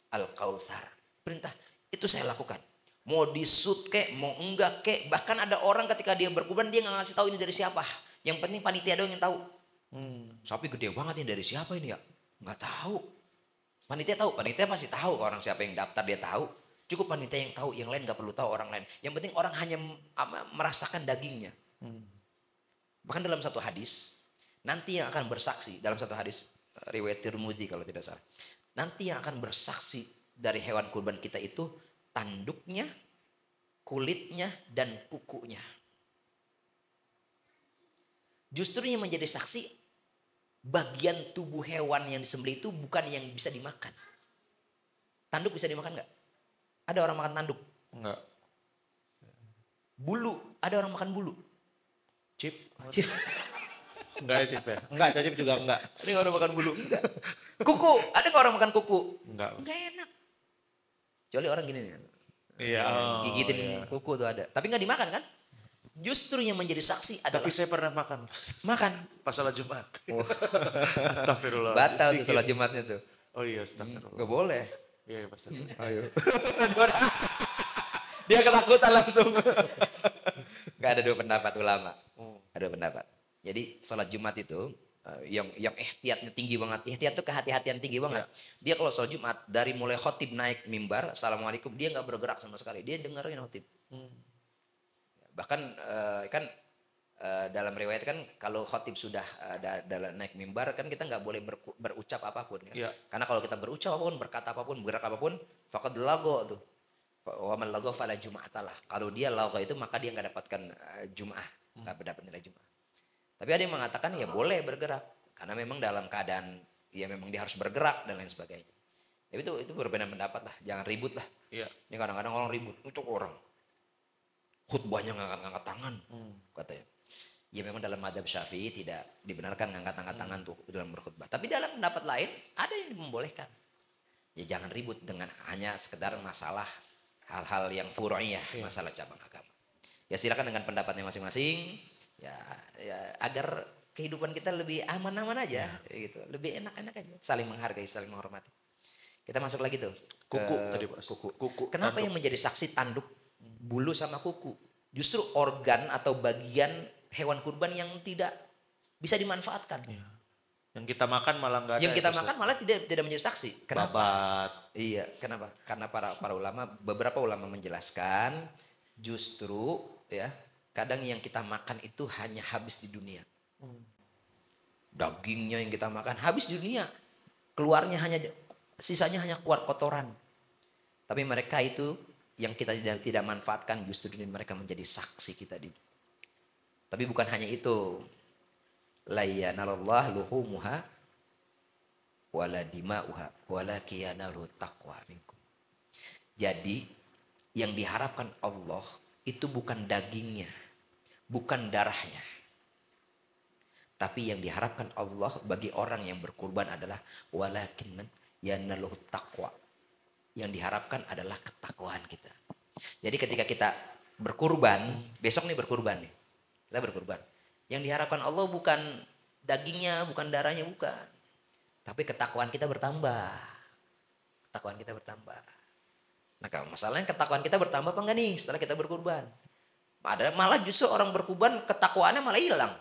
Al-Kautsar. Perintah itu saya lakukan. Mau disut kek, mau enggak kek. Bahkan ada orang ketika dia berkurban dia nggak ngasih tahu ini dari siapa. Yang penting panitia doang yang tahu. Sapi gede banget ini dari siapa ini ya? Nggak tahu. Panitia tahu, panitia pasti tahu orang siapa yang daftar dia tahu. Cukup panitia yang tahu, yang lain nggak perlu tahu orang lain. Yang penting orang hanya merasakan dagingnya. Bahkan dalam satu hadis, nanti yang akan bersaksi dalam satu hadis riwayat Tirmidzi kalau tidak salah. Nanti yang akan bersaksi dari hewan kurban kita itu tanduknya, kulitnya, dan kukunya. Justru yang menjadi saksi bagian tubuh hewan yang disembelih itu bukan yang bisa dimakan. Tanduk bisa dimakan nggak? Ada orang makan tanduk? Enggak. Bulu, ada orang makan bulu? Cip. Enggak ya Cip ya? Enggak, Cip juga enggak. Ada orang makan bulu? Enggak. Kuku, ada nggak orang makan kuku? Enggak. Enggak enak. Kecuali orang gini nih. Iya. Gigitin kuku tuh ada. Tapi nggak dimakan kan? Justru yang menjadi saksi adalah. Tapi saya pernah makan. Makan. Pas sholat Jumat. Astagfirullah. Batal tuh sholat Jumatnya tuh. Oh iya, astagfirullah. Gak boleh. Iya, pasti. Ayo. Dia ketakutan langsung. Gak ada 2 pendapat ulama. Ada 2 pendapat. Jadi sholat Jumat itu yang ihtiyatnya tinggi banget. Ihtiyat itu kehati-hatian tinggi banget. Dia kalau sholat Jumat dari mulai khotib naik mimbar, assalamualaikum, dia nggak bergerak sama sekali. Dia dengerin khotib. Bahkan kan dalam riwayat kan kalau khotib sudah dalam naik mimbar kan kita nggak boleh berucap apapun kan? Karena kalau kita berucap apapun, berkata apapun, bergerak apapun, faqad lago tuh. Wa man lago fala jum'atalah. Kalau dia lago itu maka dia nggak dapatkan jum'ah, nggak mendapat nilai jum'ah. Tapi ada yang mengatakan ya boleh bergerak karena memang dalam keadaan ya memang dia harus bergerak dan lain sebagainya. Tapi itu berbeda pendapat lah, jangan ribut lah. Ini kadang-kadang orang ribut untuk orang khutbahnya ngangkat-ngangkat tangan katanya. Ya memang dalam madhab Syafi'i tidak dibenarkan ngangkat-ngangkat tangan tuh dalam berkhutbah. Tapi dalam pendapat lain ada yang membolehkan. Ya jangan ribut dengan hanya sekedar masalah hal-hal yang furu'iyah, masalah cabang agama. Ya silakan dengan pendapatnya masing-masing. Ya agar kehidupan kita lebih aman-aman aja, gitu. Lebih enak-enak aja. Saling menghargai, saling menghormati. Kita masuk lagi tuh. Kuku tadi Pak. Kuku. Kenapa tanduk yang menjadi saksi tanduk, bulu sama kuku? Justru organ atau bagian hewan kurban yang tidak bisa dimanfaatkan. Yang kita makan malah enggak ada. Yang kita makan malah tidak menjadi saksi. Kenapa? Babat. Iya, kenapa? Karena para ulama, beberapa ulama menjelaskan justru ya, kadang yang kita makan itu hanya habis di dunia. Dagingnya yang kita makan habis di dunia. Keluarnya sisanya hanya keluar kotoran. Tapi mereka itu yang kita tidak manfaatkan justru mereka menjadi saksi kita di. Tapi bukan hanya itu. La yanallahu luhumuha wala dima'uha walakin yanalu taqwa minkum. Jadi yang diharapkan Allah itu bukan dagingnya, bukan darahnya. Tapi yang diharapkan Allah bagi orang yang berkurban adalah walakin yanalu taqwa. Yang diharapkan adalah ketakwaan kita. Jadi ketika kita berkurban, besok nih berkurban nih. Kita berkurban. Yang diharapkan Allah bukan dagingnya, bukan darahnya, bukan. Tapi ketakwaan kita bertambah. Ketakwaan kita bertambah. Nah kalau masalahnya ketakwaan kita bertambah apa enggak nih setelah kita berkurban? Malah justru orang berkurban ketakwaannya malah hilang.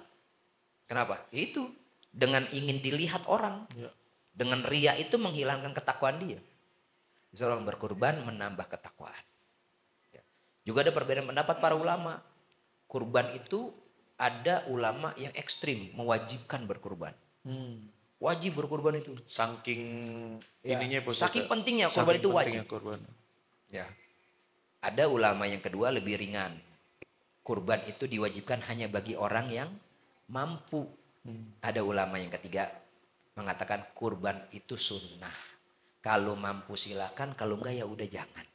Kenapa? Itu dengan ingin dilihat orang. Dengan ria itu menghilangkan ketakwaan dia. Justru orang berkurban menambah ketakwaan. Juga ada perbedaan pendapat para ulama. Kurban itu ada ulama yang ekstrim mewajibkan berkurban. Wajib berkurban itu. Saking ininya saking pentingnya kurban itu wajib. Ya. Ada ulama yang kedua lebih ringan. Kurban itu diwajibkan hanya bagi orang yang mampu. Ada ulama yang ketiga mengatakan kurban itu sunnah. Kalau mampu silakan, kalau enggak ya udah jangan.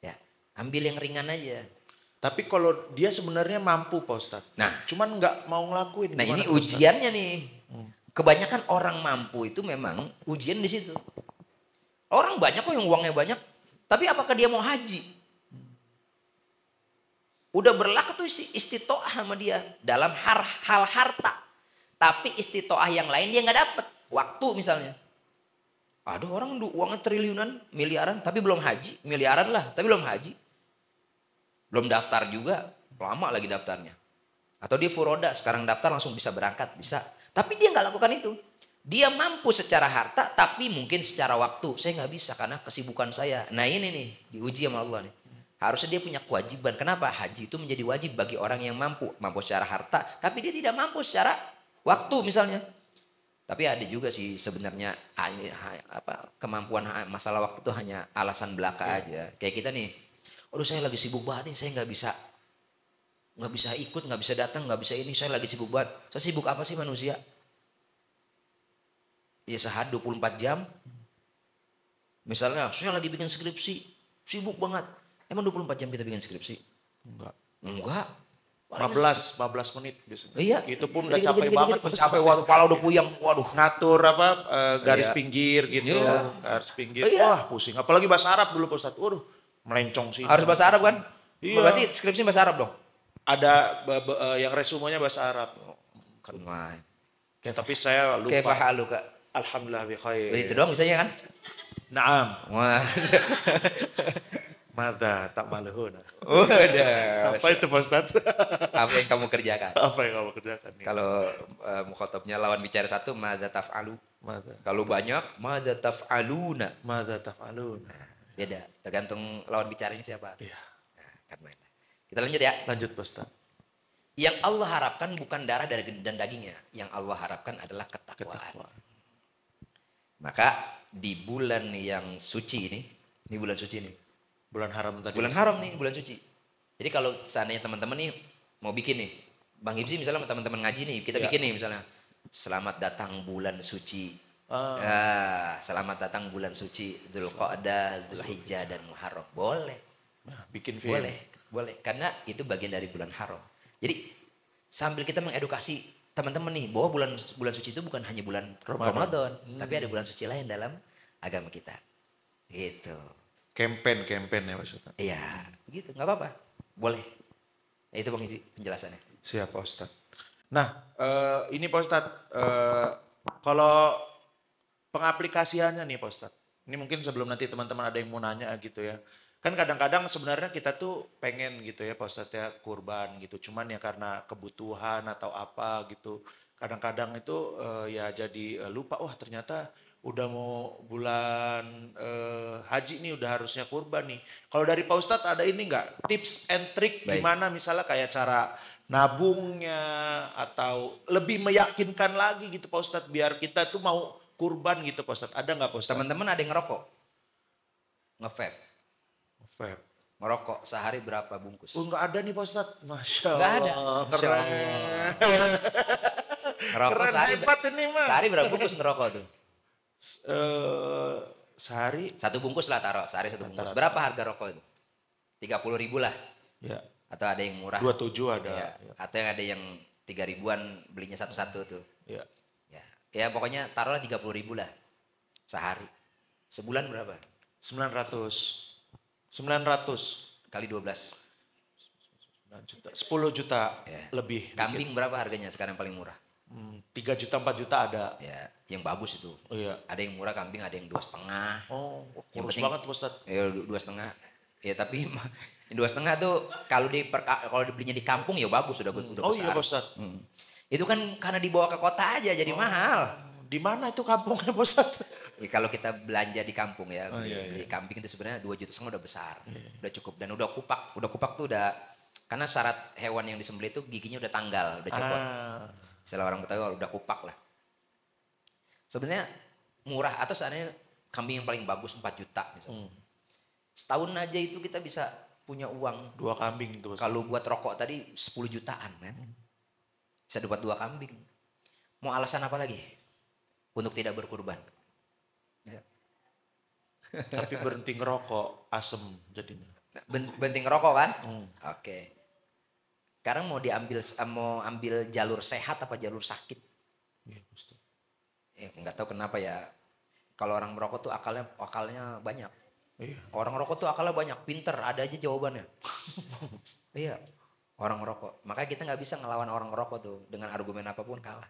Ya, ambil yang ringan aja. Tapi kalau dia sebenarnya mampu Pak Ustadz. Nah, cuman nggak mau ngelakuin. nah ini Pak Ustadz? ujiannya nih. Kebanyakan orang mampu itu memang ujian di situ. Orang banyak kok yang uangnya banyak, tapi apakah dia mau haji? Udah berlaku tuh istitoah sama dia dalam hal harta. Tapi istitoah yang lain dia nggak dapet. Waktu misalnya. Ada orang uangnya triliunan, miliaran, tapi belum haji. Miliaran lah, tapi belum haji. Belum daftar juga, lama lagi daftarnya. Atau dia furoda, sekarang daftar langsung bisa berangkat, bisa. Tapi dia nggak lakukan itu. Dia mampu secara harta, tapi mungkin secara waktu. Saya nggak bisa karena kesibukan saya. Nah ini nih, diuji sama Allah nih. Harusnya dia punya kewajiban. Kenapa? Haji itu menjadi wajib bagi orang yang mampu. Mampu secara harta, tapi dia tidak mampu secara waktu misalnya. Tapi ada juga sih sebenarnya kemampuan masalah waktu itu hanya alasan belaka aja. Kayak kita nih, aduh saya lagi sibuk banget nih, saya nggak bisa ikut, nggak bisa datang, nggak bisa ini, saya lagi sibuk banget. Saya sibuk apa sih manusia? Ya sehari 24 jam. Misalnya saya lagi bikin skripsi, sibuk banget. Emang 24 jam kita bikin skripsi? Enggak. 15 menit biasanya. Iya. Itu pun udah capek banget. Capek waktu kepala udah puyeng. Waduh. Ngatur garis pinggir gitu. Iya. Garis pinggir. Iya. Wah pusing. Apalagi bahasa Arab dulu Pak Ustadz. Waduh melencong sih. Harus bahasa Arab kan? Iya. Berarti skripsi bahasa Arab dong? Ada yang resumenya bahasa Arab. Kan main. Tapi saya lupa. Kaifa haluka? Alhamdulillah bi khair. Itu doang misalnya kan? Naam. Wah. Mada tak maluhuna. Udah. Apa itu Pak Ustadz? Apa yang kamu kerjakan? Apa yang kamu kerjakan? Kalau mukhatabnya lawan bicara satu, madza taf'alu. Mada. Kalau banyak, madza taf'aluna. Mada taf'aluna. Beda, tergantung lawan bicaranya siapa. Iya. Nah, kan main. Kita lanjut ya. Lanjut Pak Ustadz. Yang Allah harapkan bukan darah dan dagingnya. Yang Allah harapkan adalah ketakwaan. Ketakwaan. Maka di bulan yang suci ini bulan suci ini. Bulan haram tadi. Bulan haram nih, bulan suci. Jadi kalau seandainya teman-teman nih mau bikin nih, Bang Hibzi misalnya teman-teman ngaji nih, kita bikin nih misalnya, selamat datang bulan suci. Selamat datang bulan suci Dzulqa'dah, Dzulhijjah dan Muharram. Boleh. Nah, bikin film. Boleh. Karena itu bagian dari bulan haram. Jadi sambil kita mengedukasi teman-teman nih bahwa bulan suci itu bukan hanya bulan Ramadan, tapi ada bulan suci lain dalam agama kita. Gitu. Campaign ya maksudnya. Iya, begitu, nggak apa-apa, boleh. Itu Bang Hizbi penjelasannya. Siap Pak Ustadz. Nah, ini Pak Ustadz, kalau pengaplikasiannya nih Pak Ustadz, ini mungkin sebelum nanti teman-teman ada yang mau nanya gitu ya. Kan kadang-kadang sebenarnya kita tuh pengen gitu ya Pak Ustadz ya kurban gitu. Cuman ya karena kebutuhan atau apa gitu. Kadang-kadang itu ya jadi lupa, wah ternyata udah mau bulan haji nih udah harusnya kurban nih. Kalau dari Pak Ustadz ada ini nggak tips and trick gimana misalnya kayak cara nabungnya atau lebih meyakinkan lagi gitu Pak Ustadz biar kita tuh mau kurban gitu Pak Ustadz. Ada nggak Pak Ustadz? Teman-teman ada yang ngerokok? Nge-vape? Vape. Ngerokok sehari berapa bungkus? Oh nggak ada nih Pak Ustadz. Masya Allah. Nggak ada. Masya Keren. Allah. Ngerokok Keren sehari, hebat ini mah. sehari berapa bungkus ngerokok tuh? Sehari. Satu bungkus lah taruh, sehari satu bungkus. Berapa harga rokok itu? 30.000 lah. Ya. Atau ada yang murah? 27 ada. Ya. Atau yang ada yang 3.000-an belinya satu-satu tuh. Ya. Ya pokoknya taruhlah 30.000 lah. Sehari. Sebulan berapa? 900 Kali 12. 9 juta. 10 juta lebih. Kambing berapa harganya sekarang paling murah? 3 juta 4 juta ada. Ya, yang bagus itu. Oh iya. Ada yang murah kambing, ada yang 2,5. Oh, Yang kurus penting- banget Ustaz. Ya 2,5. Ya tapi 2,5 tuh kalau dibelinya di kampung ya bagus udah Oh besar. iya Ustaz. Itu kan karena dibawa ke kota aja jadi mahal. Di mana itu kampungnya Ustaz? Ya, kalau kita belanja di kampung ya, iya. beli kambing itu sebenarnya 2,5 juta udah besar, udah cukup dan udah kupak tuh udah karena syarat hewan yang disembelih itu giginya udah tanggal, udah copot. Istilah orang Betawi udah kupak lah. Sebenarnya murah atau seandainya kambing yang paling bagus 4 juta misalnya. Setahun aja itu kita bisa punya uang. 2 kambing tuh. Kalau buat rokok tadi 10 jutaan kan. Bisa dapat 2 kambing. Mau alasan apa lagi? Untuk tidak berkurban. Ya. Tapi berhenti ngerokok, asem jadinya. Berhenti ngerokok kan? Oke. Sekarang mau ambil jalur sehat apa jalur sakit? Iya, Ustaz. Nggak tahu kenapa ya. Kalau orang merokok tuh akalnya banyak. Iya. Orang rokok tuh akalnya banyak, pinter, ada aja jawabannya. Iya, orang rokok. Makanya kita nggak bisa ngelawan orang rokok tuh dengan argumen apapun kalah.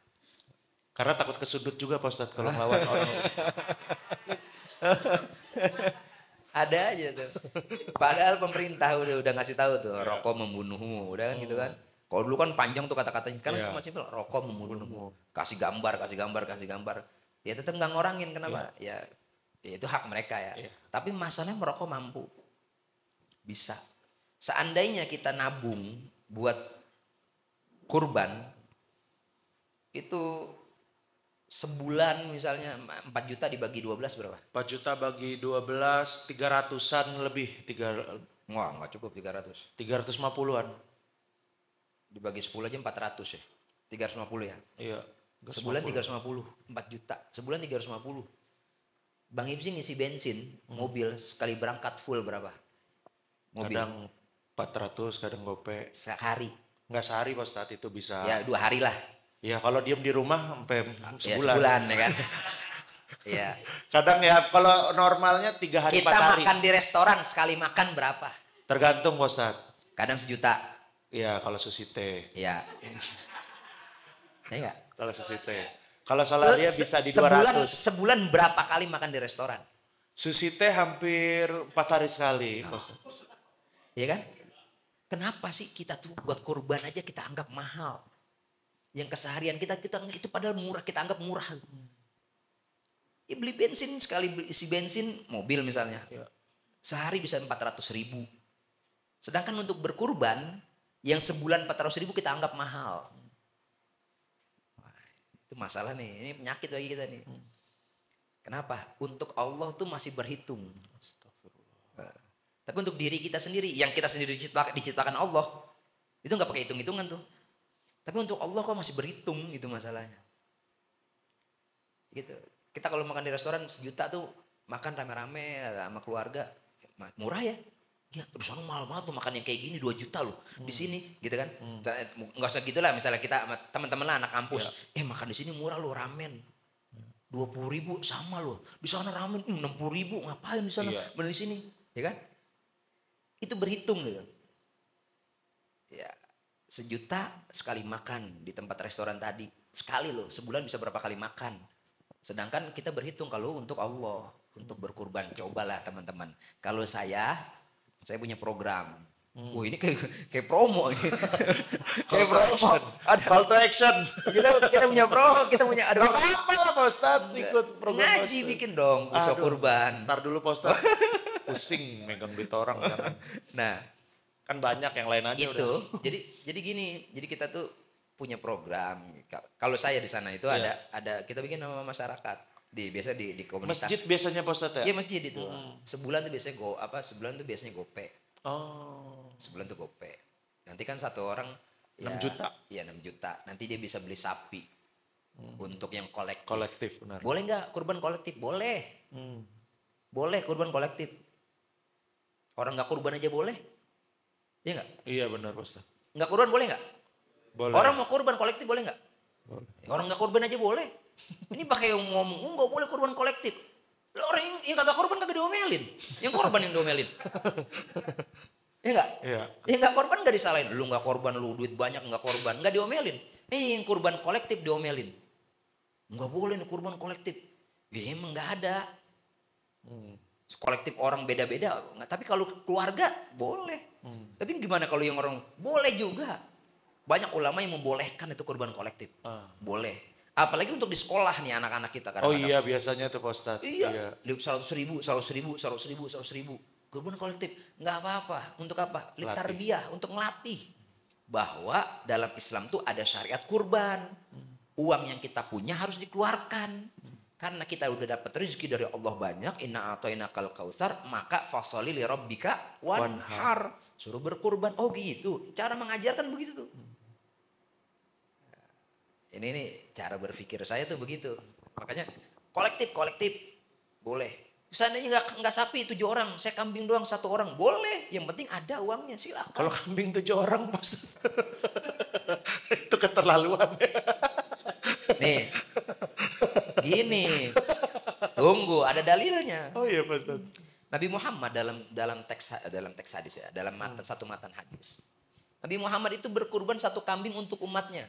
Karena takut kesudut juga Pak Ustadz kalau ngelawan orang. Ada aja tuh. Padahal pemerintah udah ngasih tahu tuh, rokok membunuhmu, udah kan gitu kan. Kalau dulu kan panjang tuh kata-katanya, sekarang cuma simpel, rokok membunuhmu. Kasih gambar. Ya tetap nggak ngorangin, kenapa? Ya itu hak mereka ya. Tapi masalahnya merokok mampu. Bisa. Seandainya kita nabung buat kurban, itu sebulan misalnya 4 juta dibagi 12 berapa? 4 juta bagi 12, 300-an lebih. Wah nggak cukup 300. 350-an. Dibagi 10 aja 400 ya. 350 ya? Iya. Sebulan 350, 4 juta. Sebulan 350. Bang Ibsi ngisi bensin, mobil sekali berangkat full berapa? Mobil. Kadang 400, kadang gope. Sehari. Enggak sehari Pak Ustadz, itu bisa. Ya 2 hari lah. Ya kalau diem di rumah sampai sebulan. Ya sebulan ya kan. Iya. Kadang ya kalau normalnya 3 hari 4 Kita hari. makan di restoran sekali makan berapa? Tergantung Pak Ustadz. Kadang 1 juta. Iya kalau susite. Iya. Ya. Kalau susite. Kalau Solaria bisa di 200. Sebulan berapa kali makan di restoran? Susite hampir 4 hari sekali. Iya kan? Kenapa sih kita tuh buat kurban aja kita anggap mahal? Yang keseharian kita itu padahal murah, kita anggap murah. Ya beli bensin, sekali isi bensin mobil misalnya. Ya. Sehari bisa 400.000. Sedangkan untuk berkurban yang sebulan 400.000 kita anggap mahal. Itu masalah nih, ini penyakit bagi kita nih. Kenapa? Untuk Allah tuh masih berhitung. Tapi untuk diri kita sendiri, yang kita sendiri diciptakan Allah, itu nggak pakai hitung-hitungan tuh. Tapi untuk Allah kok masih berhitung gitu masalahnya. Gitu. Kita kalau makan di restoran 1 juta tuh makan rame-rame sama keluarga, murah ya. Ya, di sana mahal banget tuh makan yang kayak gini 2 juta loh di sini, gitu kan? Nggak usah gitulah, misalnya kita teman-teman lah anak kampus, makan di sini murah loh ramen, 20.000 sama loh. Di sana ramen 60.000, ngapain di sana? Beli di sini, ya kan? Itu berhitung gitu. Ya, 1 juta sekali makan di tempat restoran tadi, sekali loh, sebulan bisa berapa kali makan? Sedangkan kita berhitung kalau untuk Allah, untuk berkurban. Cobalah teman-teman. Kalau saya punya program. Wah ini kayak promo ini. Kayak promo. Ada Call to action. kita punya promo, kita punya ada apa lah Pak Ustadz ikut program ngaji bikin dong usaha kurban. Ntar dulu Pak Ustadz. Pusing megang duit orang jangan. Nah, kan banyak yang lain aja itu udah. Jadi gini, jadi kita tuh punya program. Kalau saya di sana itu ada kita bikin sama masyarakat. Biasa di komunitas. Masjid biasanya Pak Ustadz ya? Iya masjid itu. Sebulan tuh biasanya sebulan tuh biasanya gope. Oh. Sebulan tuh gope. Nanti kan satu orang 6 juta. Iya 6 juta. Nanti dia bisa beli sapi. Untuk yang kolektif. Kolektif benar. Boleh nggak kurban kolektif? Boleh. Boleh kurban kolektif. Orang nggak kurban aja boleh. Iya nggak? Iya benar Pak Ustadz. Nggak kurban boleh nggak? Boleh. Orang mau kurban kolektif boleh nggak? Boleh. Orang nggak kurban aja boleh. Ini pakai ngomong nggak boleh kurban kolektif. Orang yang kagak korban kagak diomelin. Yang korban yang diomelin. Iya enggak? Iya. Yang enggak korban enggak disalahin. Lu enggak korban, lu duit banyak enggak korban. Enggak diomelin. Yang kurban kolektif diomelin. Enggak boleh nih kurban kolektif. Ya emang enggak ada. Kolektif orang beda-beda. Tapi kalau keluarga boleh. Tapi gimana kalau yang orang boleh juga. Banyak ulama yang membolehkan itu kurban kolektif. Boleh. Apalagi untuk di sekolah nih anak-anak kita kadang-kadang. Oh iya biasanya tuh Pak Ustadz. Iya. 100.000. Kurban kolektif. Nggak apa-apa. Untuk apa? Tarbiyah. Untuk ngelatih. Bahwa dalam Islam tuh ada syariat kurban. Uang yang kita punya harus dikeluarkan. Karena kita udah dapat rezeki dari Allah banyak, inna a'tainakal kautsar, maka fasholli li rabbika wanhar. Suruh berkurban. Oh gitu. Cara mengajarkan begitu tuh. Ini cara berpikir saya tuh begitu. Makanya kolektif boleh. Seandainya nggak sapi 7 orang, saya kambing doang 1 orang, boleh. Yang penting ada uangnya, silakan. Kalau kambing 7 orang pas itu keterlaluan. Nih, gini, tunggu ada dalilnya. Oh iya Pak. Nabi Muhammad dalam teks hadis ya, dalam satu matan hadis. Nabi Muhammad itu berkurban 1 kambing untuk umatnya.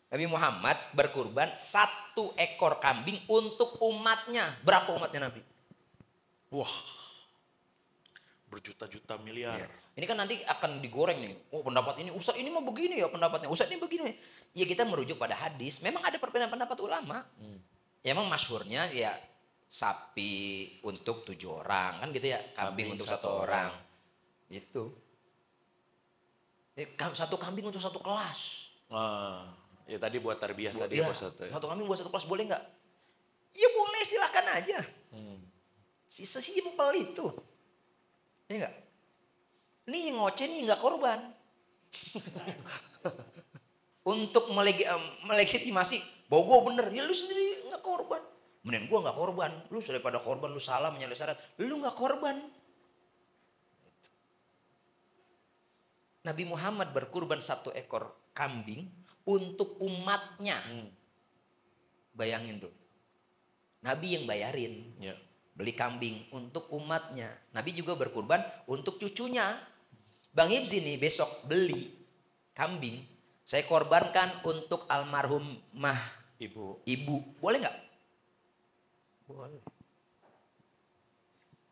Nabi Muhammad berkurban 1 ekor kambing untuk umatnya. Berapa umatnya Nabi? Wah, berjuta-juta miliar. Ya. Ini kan nanti akan digoreng nih. Oh pendapat ini, Ustaz ini mah begini ya pendapatnya. Ustaz ini begini. Ya kita merujuk pada hadis. Memang ada perbedaan pendapat ulama. Ya, emang masyhurnya ya sapi untuk 7 orang. Kan gitu ya. Kambing untuk 1 orang. Itu. Ya, 1 kambing untuk 1 kelas. Ya tadi buat tarbiyah tadi ya, Pak Ustaz. 1 kambing buat 1 kelas boleh nggak? Ya boleh, silahkan aja. Sesimpel itu. Ya enggak? Nih ngoceh nih nggak korban. Untuk melegitimasi bahwa gue bener, ya lu sendiri nggak korban. Mending gue nggak korban, lu daripada korban lu salah menyalahi syarat, lu nggak korban. Nabi Muhammad berkurban 1 ekor kambing untuk umatnya. Bayangin tuh. Nabi yang bayarin. Ya. Beli kambing untuk umatnya. Nabi juga berkurban untuk cucunya. Bang Hibzi nih besok beli kambing. Saya korbankan untuk almarhum ibu. Boleh nggak? Boleh.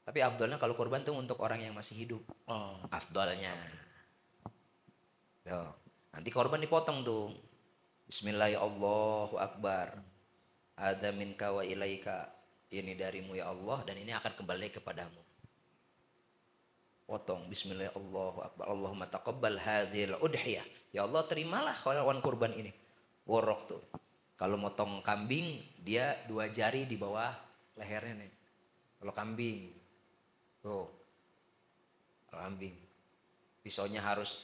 Tapi afdolnya kalau korban tuh untuk orang yang masih hidup. Afdolnya. Tuh. Nanti korban dipotong tuh. Bismillahirrahmanirrahim. Ada minka wa ilaika. Ini darimu ya Allah dan ini akan kembali kepadamu. Potong. Bismillahirrahmanirrahim. Allahumma taqabbal hadhil udhiyah. Ya Allah terimalah hewan kurban ini. Worok tuh. Kalau motong kambing dia 2 jari di bawah lehernya nih. Kalau kambing. Tuh. Kambing. Pisaunya harus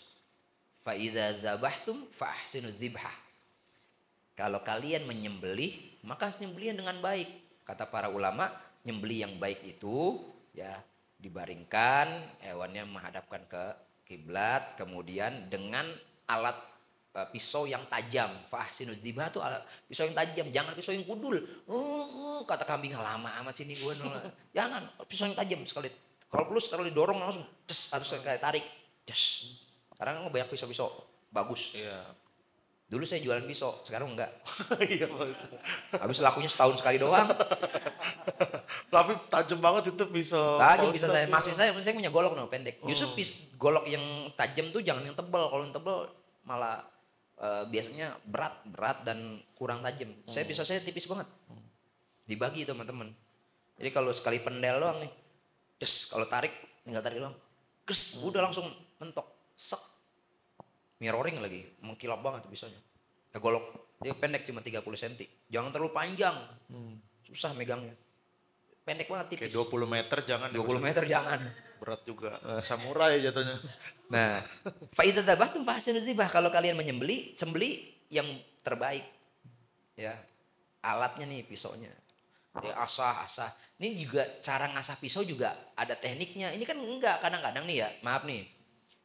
fa'idha dzabahtum fa'ahsinu dzibhah. Kalau kalian menyembelih, maka sembelihan dengan baik. Kata para ulama, nyembelih yang baik itu ya dibaringkan, hewannya menghadapkan ke kiblat, kemudian dengan alat pisau yang tajam. Fa'ahsinu dzibhah itu pisau yang tajam, jangan pisau yang kudul. Kata kambing lama amat sini gue. Jangan, pisau yang tajam sekali. Kalau perlu setelah didorong langsung harus kayak tarik. Sekarang kan banyak pisau-pisau bagus. Iya. Dulu saya jualan pisau, sekarang enggak. Iya. Habis lakunya setahun sekali doang. Tapi tajam banget itu pisau. Tajam pisau saya. Masih saya punya golok pendek. Justru golok yang tajam tuh jangan yang tebal. Kalau yang tebal malah biasanya berat dan kurang tajam. Pisau saya tipis banget. Dibagi teman-teman. Jadi kalau sekali pendel doang nih. Kalau tarik, tinggal tarik doang. Udah langsung mentok. Sek. Mirroring lagi, mengkilap banget pisaunya. Golok, dia pendek cuma 30 cm. Jangan terlalu panjang. Susah megangnya. Pendek banget tipis. Kayak 20 meter jangan. 20 meter jangan. Berat juga. Samurai jatuhnya. Nah, fa'idza dzabahtum fahsinu dzibhah. Kalau kalian sembeli yang terbaik. Ya. Alatnya nih pisaunya. Ya, asah. Ini juga cara ngasah pisau juga ada tekniknya. Ini kan enggak, kadang-kadang nih ya, maaf nih.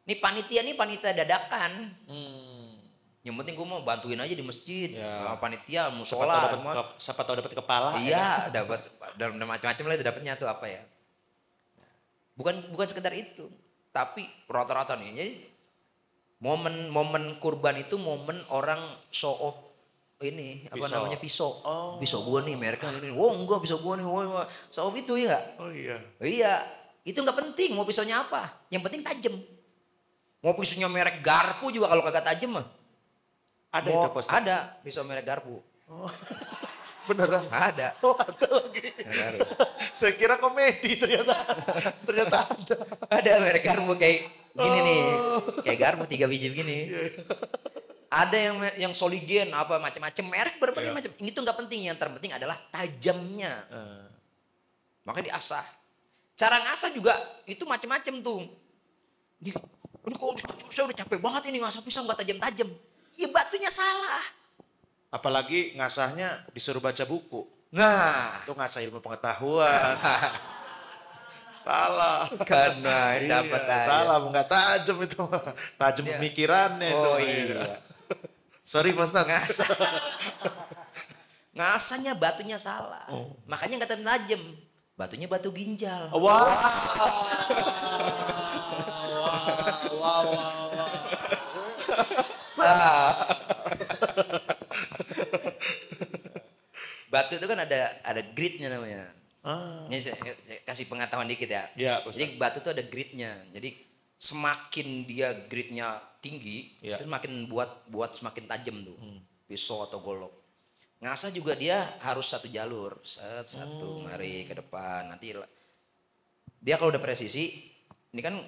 Ini panitia dadakan. Yang penting gue mau bantuin aja di masjid. Ya. Panitia, musola. Siapa tahu dapat kepala. Iya, dapat dan macam-macam lah itu dapatnya tuh apa ya. Bukan sekedar itu. Tapi rata-rata nih. Jadi momen kurban itu momen orang show off ini namanya pisau. Pisau gue nih mereknya ini. Enggak pisau gue nih. Show off itu ya enggak? Oh iya. Iya. Itu enggak penting mau pisaunya apa. Yang penting tajam. Mau pisaunya merek garpu juga kalau kagak tajam mah. Ada itu pos. Ada pisau merek garpu. Beneran? Ada. Ada lagi. Saya kira komedi ternyata ada. Ada merek garpu kayak gini nih. Kayak garpu 3 biji begini. Ada yang Soligen apa macam-macam merek berbagai macam. Itu nggak penting, yang terpenting adalah tajamnya. Makanya diasah. Cara ngasah juga itu macam-macam tuh. Ini kok saya udah capek banget ini ngasah pisau nggak tajam-tajam. Ya batunya salah. Apalagi ngasahnya disuruh baca buku. Nah, Itu ngasah ilmu pengetahuan. Salah. karena dapat aja. Salah, nggak tajam itu. Tajam pemikirannya itu. Oh iya. Sorry Pak Ustadz. Ngasahnya batunya salah. Makanya nggak tajam. Batunya batu ginjal. Wow. Wow. Batu itu kan ada gridnya namanya. Ini saya kasih pengetahuan dikit ya. Jadi batu itu ada gridnya. Jadi semakin dia gridnya tinggi, itu makin buat semakin tajam tuh. Pisau atau golok. Ngasah juga dia harus satu jalur, satu mari ke depan. Nanti dia kalau udah presisi, ini kan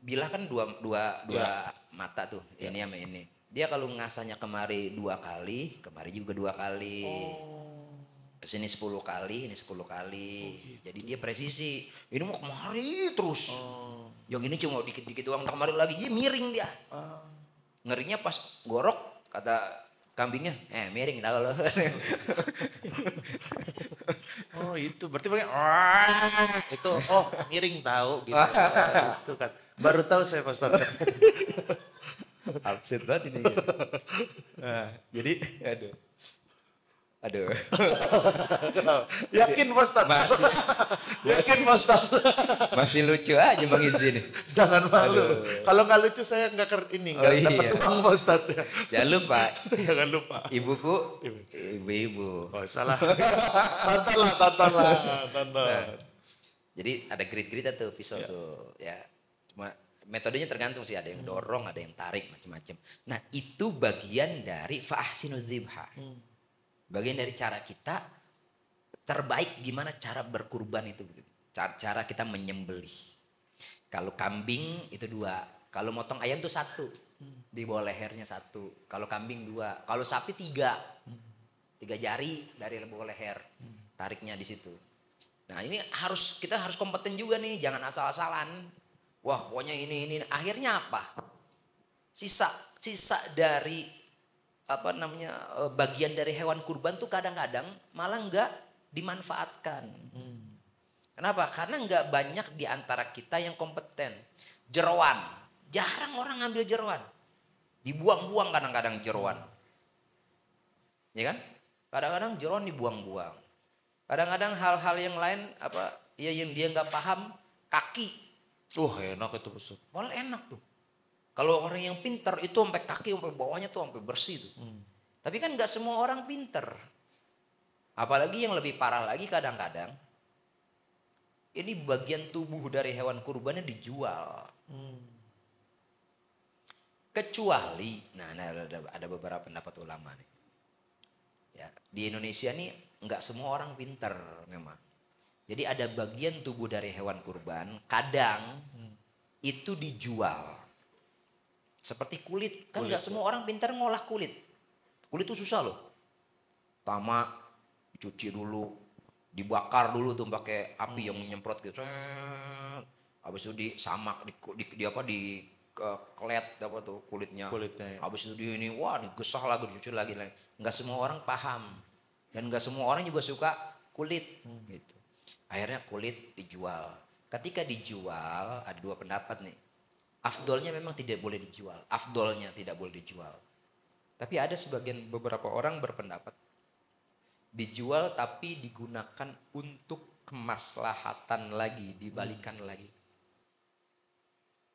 bilah kan dua mata tuh, ini sama ini. Dia kalau ngasahnya kemari 2 kali, kemari juga 2 kali. Kesini 10 kali, ini 10 kali. Gitu. Jadi dia presisi. Ini mau kemari terus. Yang ini cuma dikit-dikit doang, kemari lagi. Dia miring dia. Ngerinya pas gorok, kata kambingnya, miring tahu loh. Oh itu berarti pakai itu miring tahu gitu. Itu kan baru tahu saya Pak Ustadz. Absurd banget ini. Nah, jadi aduh. Yakin Pak Ustadz? Masih. Yakin Pak Ustadz? Masih lucu aja Bang Izin. Jangan malu. Kalau nggak lucu saya nggak dapat uang Pak Ustadz. Jangan lupa. Jangan lupa. Ibuku, ibu-ibu. Oh salah. Tonton lah. Nah, jadi ada grid-grid tuh pisau tuh. Ya, cuma metodenya tergantung sih. Ada yang dorong, ada yang tarik, macam-macam. Nah itu bagian dari fa'ahsinu dzibha. Bagian dari cara kita terbaik gimana cara berkurban itu. Cara kita menyembelih. Kalau kambing itu 2. Kalau motong ayam itu 1. Di bawah lehernya 1. Kalau kambing 2. Kalau sapi 3. 3 jari dari bawah leher. Tariknya di situ. Nah ini kita harus kompeten juga nih. Jangan asal-asalan. Wah pokoknya ini. Akhirnya apa? Sisa dari bagian dari hewan kurban tuh kadang-kadang malah nggak dimanfaatkan. Kenapa? Karena nggak banyak di antara kita yang kompeten. Jeroan, jarang orang ngambil jeroan, dibuang-buang kadang-kadang jeroan, ya kan? Kadang-kadang jeroan dibuang-buang. Kadang-kadang hal-hal yang lain yang dia nggak paham, kaki. Enak itu Ustaz. Malah enak tuh. Kalau orang yang pintar itu sampai kaki, sampai bawahnya tuh sampai bersih tuh. Tapi kan nggak semua orang pintar. Apalagi yang lebih parah lagi kadang-kadang. Ini bagian tubuh dari hewan kurbannya dijual. Kecuali, ada beberapa pendapat ulama nih. Ya, di Indonesia nih nggak semua orang pintar memang. Jadi ada bagian tubuh dari hewan kurban, kadang itu dijual. Seperti kulit, kan nggak semua orang pintar ngolah kulit. Kulit itu susah loh. Pertama dicuci dulu, dibakar dulu tuh pakai api yang menyemprot gitu. Habis itu disamak, dikelet kulitnya. Habis itu digesah lagi, dicuci lagi. Nggak semua orang paham dan nggak semua orang juga suka kulit. Gitu. Akhirnya kulit dijual. Ketika dijual ada 2 pendapat nih. Afdolnya memang tidak boleh dijual. Tapi ada beberapa orang berpendapat dijual tapi digunakan untuk kemaslahatan lagi, dibalikan lagi.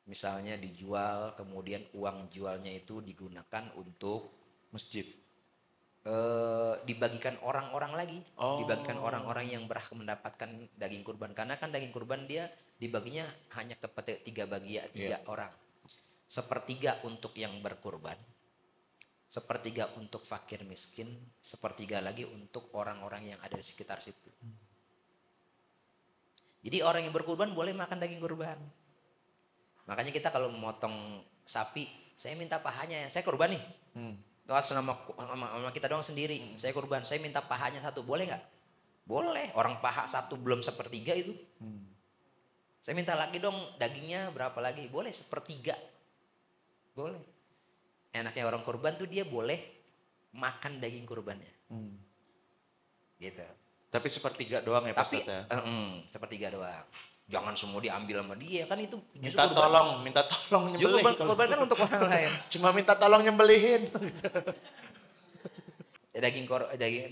Misalnya dijual, kemudian uang jualnya itu digunakan untuk masjid. Dibagikan orang-orang lagi, dibagikan orang-orang yang berhak mendapatkan daging kurban. Karena kan daging kurban dia dibaginya hanya ke 3 orang. 1/3 untuk yang berkurban, 1/3 untuk fakir miskin, 1/3 lagi untuk orang-orang yang ada di sekitar situ. Jadi orang yang berkurban boleh makan daging kurban. Makanya kita kalau memotong sapi, saya minta pahanya, saya kurban nih. Atas nama kita doang sendiri. Saya kurban, saya minta pahanya satu, boleh nggak? Boleh. Orang paha satu belum sepertiga itu. Saya minta lagi dong dagingnya berapa lagi? Boleh sepertiga. Boleh. Enaknya orang kurban tuh dia boleh makan daging kurbannya. Gitu. Tapi sepertiga doang ya Pak Ustadz ya? Sepertiga doang. Jangan semua diambil sama dia, kan itu minta tolong nyembelih. Kurban kan untuk orang lain. Cuma minta tolong nyembelihin.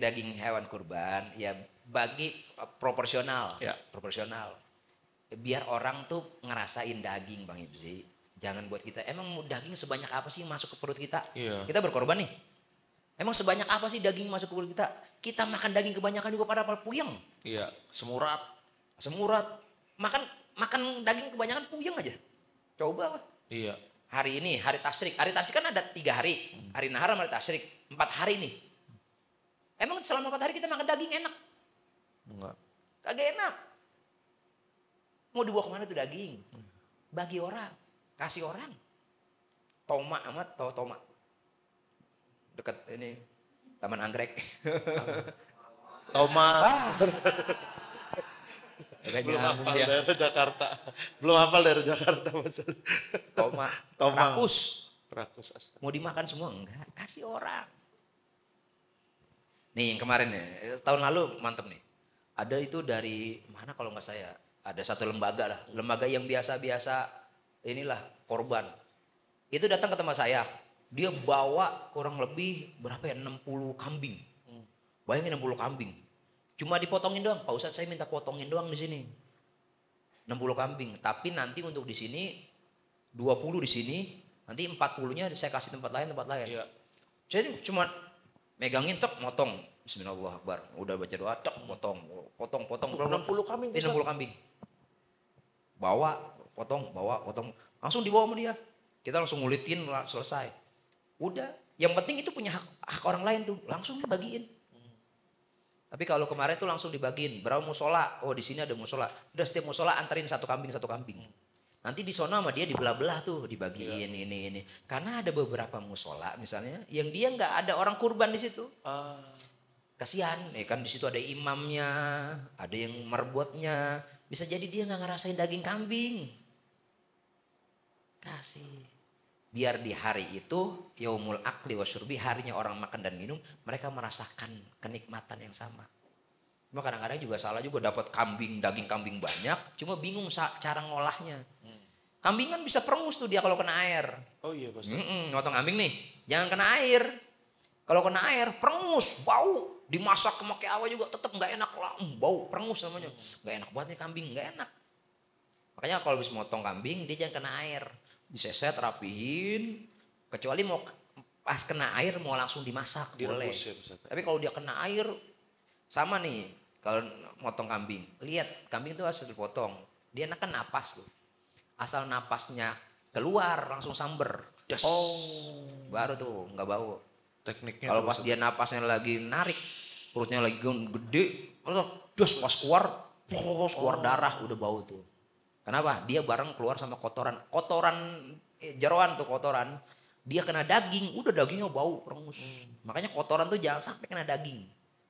Daging hewan kurban ya bagi proporsional. Ya. Proporsional. Biar orang tuh ngerasain daging Bang Ibzi. Jangan buat kita, emang daging sebanyak apa sih masuk ke perut kita? Iya. Kita berkorban nih. Emang sebanyak apa sih daging masuk ke perut kita? Kita makan daging kebanyakan juga pada puyeng. Iya, semurat. Makan daging kebanyakan puyeng aja. Coba. Iya. Hari ini hari tasyrik. Hari tasyrik kan ada 3 hari. Hari nahar sama hari tasyrik. 4 hari nih. Emang selama 4 hari kita makan daging enak? Enggak. Kagak enak. Mau dibawa kemana tuh daging? Bagi orang. Kasih orang. Toma amat, tahu Toma. Dekat ini Taman Anggrek. Toma. Belum hafal daerah Jakarta. Toma. Rakus. Astaga. Mau dimakan semua? Enggak. Kasih orang. Nih yang kemarin nih. Tahun lalu mantep nih. Ada itu dari mana kalau nggak saya. Ada satu lembaga lah. Lembaga yang biasa-biasa inilah korban. Itu datang ke tempat saya. Dia bawa kurang lebih berapa ya? 60 kambing. Bayangin 60 kambing. Cuma dipotongin doang. Pak Ustadz saya minta potongin doang di sini. 60 kambing. Tapi nanti untuk di sini 20 di sini. Nanti 40-nya saya kasih tempat lain. Iya. Jadi cuma megangin tek motong. Bismillahirrahmanirrahim. Udah baca doa tek potong. 60 kambing. 60 kambing. Bawa, potong. Langsung dibawa sama dia. Kita langsung ngulitin, selesai. Udah. Yang penting itu punya hak orang lain tuh. Langsung dibagiin. Tapi kalau kemarin tuh langsung dibagiin. Berapa musola? Oh di sini ada musola. Udah setiap musola anterin satu kambing. Nanti di sono sama dia dibelah-belah tuh. Dibagiin ini. Karena ada beberapa musola misalnya. Yang dia nggak ada orang kurban di situ. Kasihan. Kan di situ ada imamnya. Ada yang merbotnya. Bisa jadi dia nggak ngerasain daging kambing. Kasih. Biar di hari itu yaumul akli wa syurbi, harinya orang makan dan minum, mereka merasakan kenikmatan yang sama. Cuma kadang-kadang juga salah juga dapat daging kambing banyak, cuma bingung cara ngolahnya. Kambing kan bisa perengus tuh dia kalau kena air. Oh iya Bos. Motong kambing nih, jangan kena air. Kalau kena air perengus, bau. Dimasak pakai apa juga tetap nggak enak lah, bau perengus namanya. Nggak enak banget nih kambing, nggak enak. Makanya kalau habis motong kambing dia jangan kena air. Diseset, rapihin. Kecuali mau pas kena air mau langsung dimasak, boleh. Ya, tapi kalau dia kena air, sama nih. Kalau motong kambing, lihat kambing itu asal dipotong. Dia kan napas tuh. Asal napasnya keluar langsung samber. Des. Baru tuh nggak bau. Tekniknya. Kalau pas dia napasnya lagi narik, perutnya lagi gede, des pas keluar darah udah bau tuh. Kenapa? Dia bareng keluar sama kotoran jeroan tuh kotoran. Dia kena daging, udah dagingnya bau perengus. Makanya kotoran tuh jangan sampai kena daging.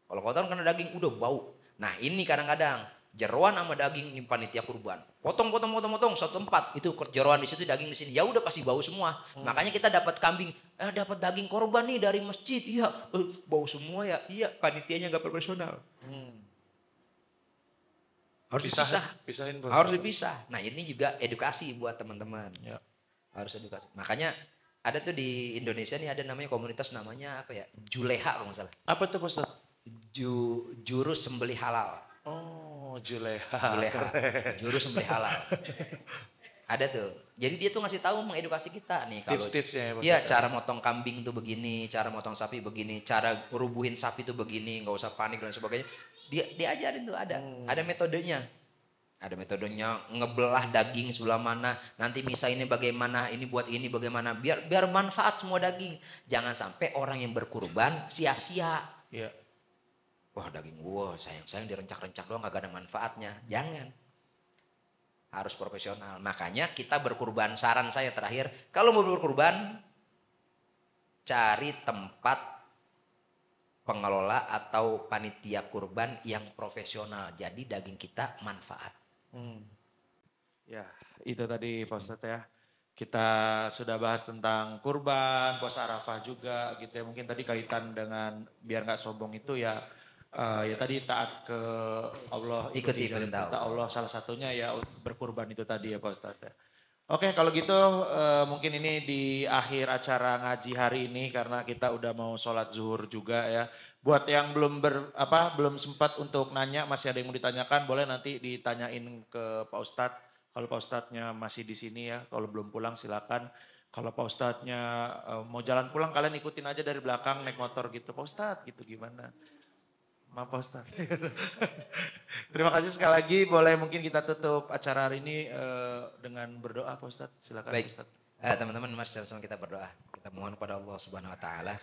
Kalau kotoran kena daging udah bau. Nah ini kadang-kadang jeroan sama daging ini panitia kurban. Potong satu tempat. Itu jeroan di situ, daging di sini. Ya udah pasti bau semua. Makanya kita dapat kambing, dapat daging korban nih dari masjid. Iya, bau semua ya. Iya, panitianya nggak profesional. Harus pisahin Bos. Harus dipisah. Nah ini juga edukasi buat teman-teman. Ya. Harus edukasi. Makanya ada tuh di Indonesia nih ada namanya komunitas namanya apa ya? Juleha kalau nggak salah. Apa tuh Bos? Jurus sembelih halal. Oh, Juleha. Jurus sembelih halal. Ada tuh. Jadi dia tuh ngasih tahu mengedukasi kita nih kalau tips-tipsnya ya Bos. Iya, cara motong kambing tuh begini, cara motong sapi begini, cara rubuhin sapi tuh begini, nggak usah panik dan sebagainya. Dia ajarin tuh ada metodenya. Ada metodenya ngebelah daging sebelah mana, nanti misahinnya bagaimana, ini buat ini bagaimana, biar manfaat semua daging. Jangan sampai orang yang berkurban sia-sia. Iya. Wah daging gua sayang direncak-rencak doang kagak ada manfaatnya. Jangan. Harus profesional. Makanya kita berkurban, saran saya terakhir, kalau mau berkurban cari tempat pengelola atau panitia kurban yang profesional. Jadi daging kita manfaat. Ya, itu tadi Pak Ustadz ya. Kita sudah bahas tentang kurban, puasa Arafah juga gitu ya. Mungkin tadi kaitan dengan biar nggak sombong itu ya, ya tadi taat ke Allah, Ikuti perintah Allah. Salah satunya ya berkurban itu tadi ya Pak Ustadz ya. Oke, kalau gitu mungkin ini di akhir acara ngaji hari ini karena kita udah mau sholat zuhur juga ya. Buat yang belum sempat untuk nanya, masih ada yang mau ditanyakan, boleh nanti ditanyain ke Pak Ustadz. Kalau Pak Ustadznya masih di sini ya, kalau belum pulang silakan. Kalau Pak Ustadznya mau jalan pulang, kalian ikutin aja dari belakang naik motor gitu. Pak Ustadz gitu gimana? Maaf Pak Ustadz. Terima kasih sekali lagi. Boleh mungkin kita tutup acara hari ini dengan berdoa Pak Ustadz. Silakan Baik. Pak Ustadz. Teman-teman, mari sama kita berdoa. Kita mohon kepada Allah Subhanahu wa taala.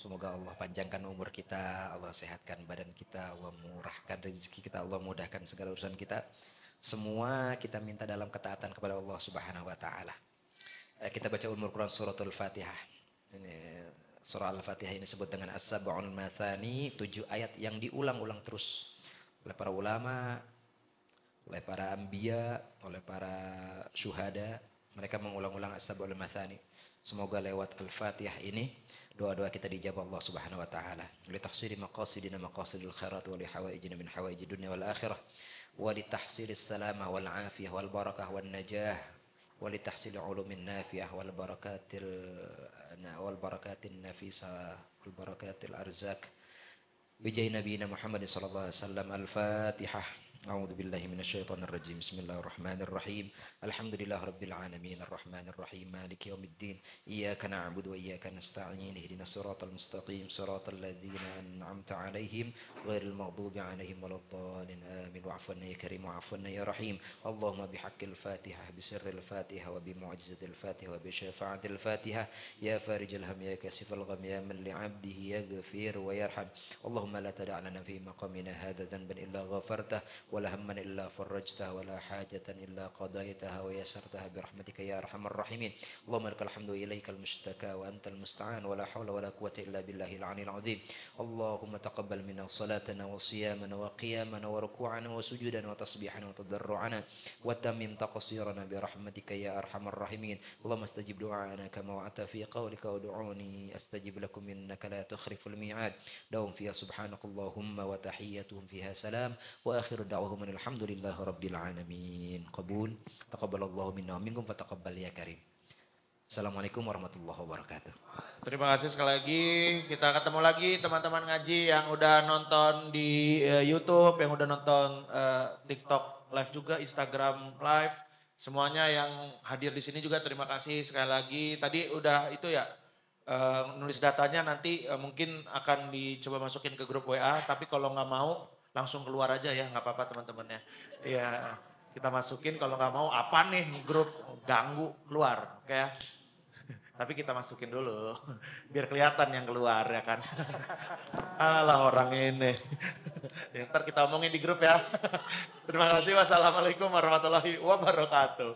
Semoga Allah panjangkan umur kita, Allah sehatkan badan kita, Allah murahkan rezeki kita, Allah mudahkan segala urusan kita. Semua kita minta dalam ketaatan kepada Allah Subhanahu wa taala. Kita baca umur Quran suratul Fatihah. Ini surah Al-Fatihah ini disebut dengan As-Sab'ul Mathani, 7 ayat yang diulang-ulang terus oleh para ulama, oleh para anbiya, oleh para syuhada. Mereka mengulang-ulang As-Sab'ul Mathani. Semoga lewat Al-Fatihah ini doa-doa kita dijawab Allah Subhanahu wa taala. Li tahsili maqasidina maqasidil khairat wa li hawaijina min hawaijid dunya wal akhirah. ولتحصيل السلامة والعافية والبركة والنجاح ولتحصيل علوم النافعة والبركات النفيسة والبركات الأرزاق بجاه نبينا محمد صلى الله عليه وسلم. الفاتحة. أعوذ بالله من الشيطان الرجيم. بسم الله الرحمن الرحيم. الحمد لله رب العالمين الرحمن الرحيم مالك يوم الدين. إياك نعبد وإياك نستعين. اهدنا الصراط المستقيم صراط الذين أنعمت عليهم غير المغضوب عليهم ولا الضالين آمين. واعف عنا يا كريم واعف عنا يا رحيم. اللهم بحق الفاتحة بسر الفاتحة وبمعجزة الفاتحة وبشفاعة الفاتحة يا فارج الهم يا كاشف الغم يا من لعبده يغفر ويرحم. اللهم لا تدع لنا في مقامنا هذا ذنبا إلا غفرته ولا هما إلا فرجته ولا حاجة إلا قضيتها ويسرتها برحمتك يا أرحم الراحمين. اللهم لك الحمد إليك المشتكى وأنت المستعان ولا حول ولا قوة إلا بالله العلي العظيم. اللهم تقبل منا صلاتنا وصيامنا وقيامنا وركوعنا وسجودنا وتسبيحنا وتضرعنا وتمم تقصيرنا برحمتك يا أرحم الراحمين. اللهم استجب دعاءنا كما وعدت في قولك ودعوني أستجب لكم إنك لا تخلف الميعاد. دوم فيها سبحانك اللهم وتحيتهم فيها سلام وآخر دعوهم الحمد لله رب العالمين. قبول تقبل الله منا ومنكم فتقبل يا كريم. Assalamualaikum warahmatullahi wabarakatuh. Terima kasih sekali lagi. Kita ketemu lagi teman-teman ngaji yang udah nonton di YouTube, yang udah nonton TikTok live juga, Instagram live. Semuanya yang hadir di sini juga terima kasih sekali lagi. Tadi udah itu ya nulis datanya nanti mungkin akan dicoba masukin ke grup WA. Tapi kalau nggak mau langsung keluar aja ya, nggak apa-apa teman-temannya. Ya kita masukin, kalau nggak mau apa nih grup ganggu keluar, oke ya. Tapi kita masukin dulu, biar kelihatan yang keluar ya kan. Alah orang ini. Ya, ntar kita omongin di grup ya. Terima kasih, wassalamualaikum warahmatullahi wabarakatuh.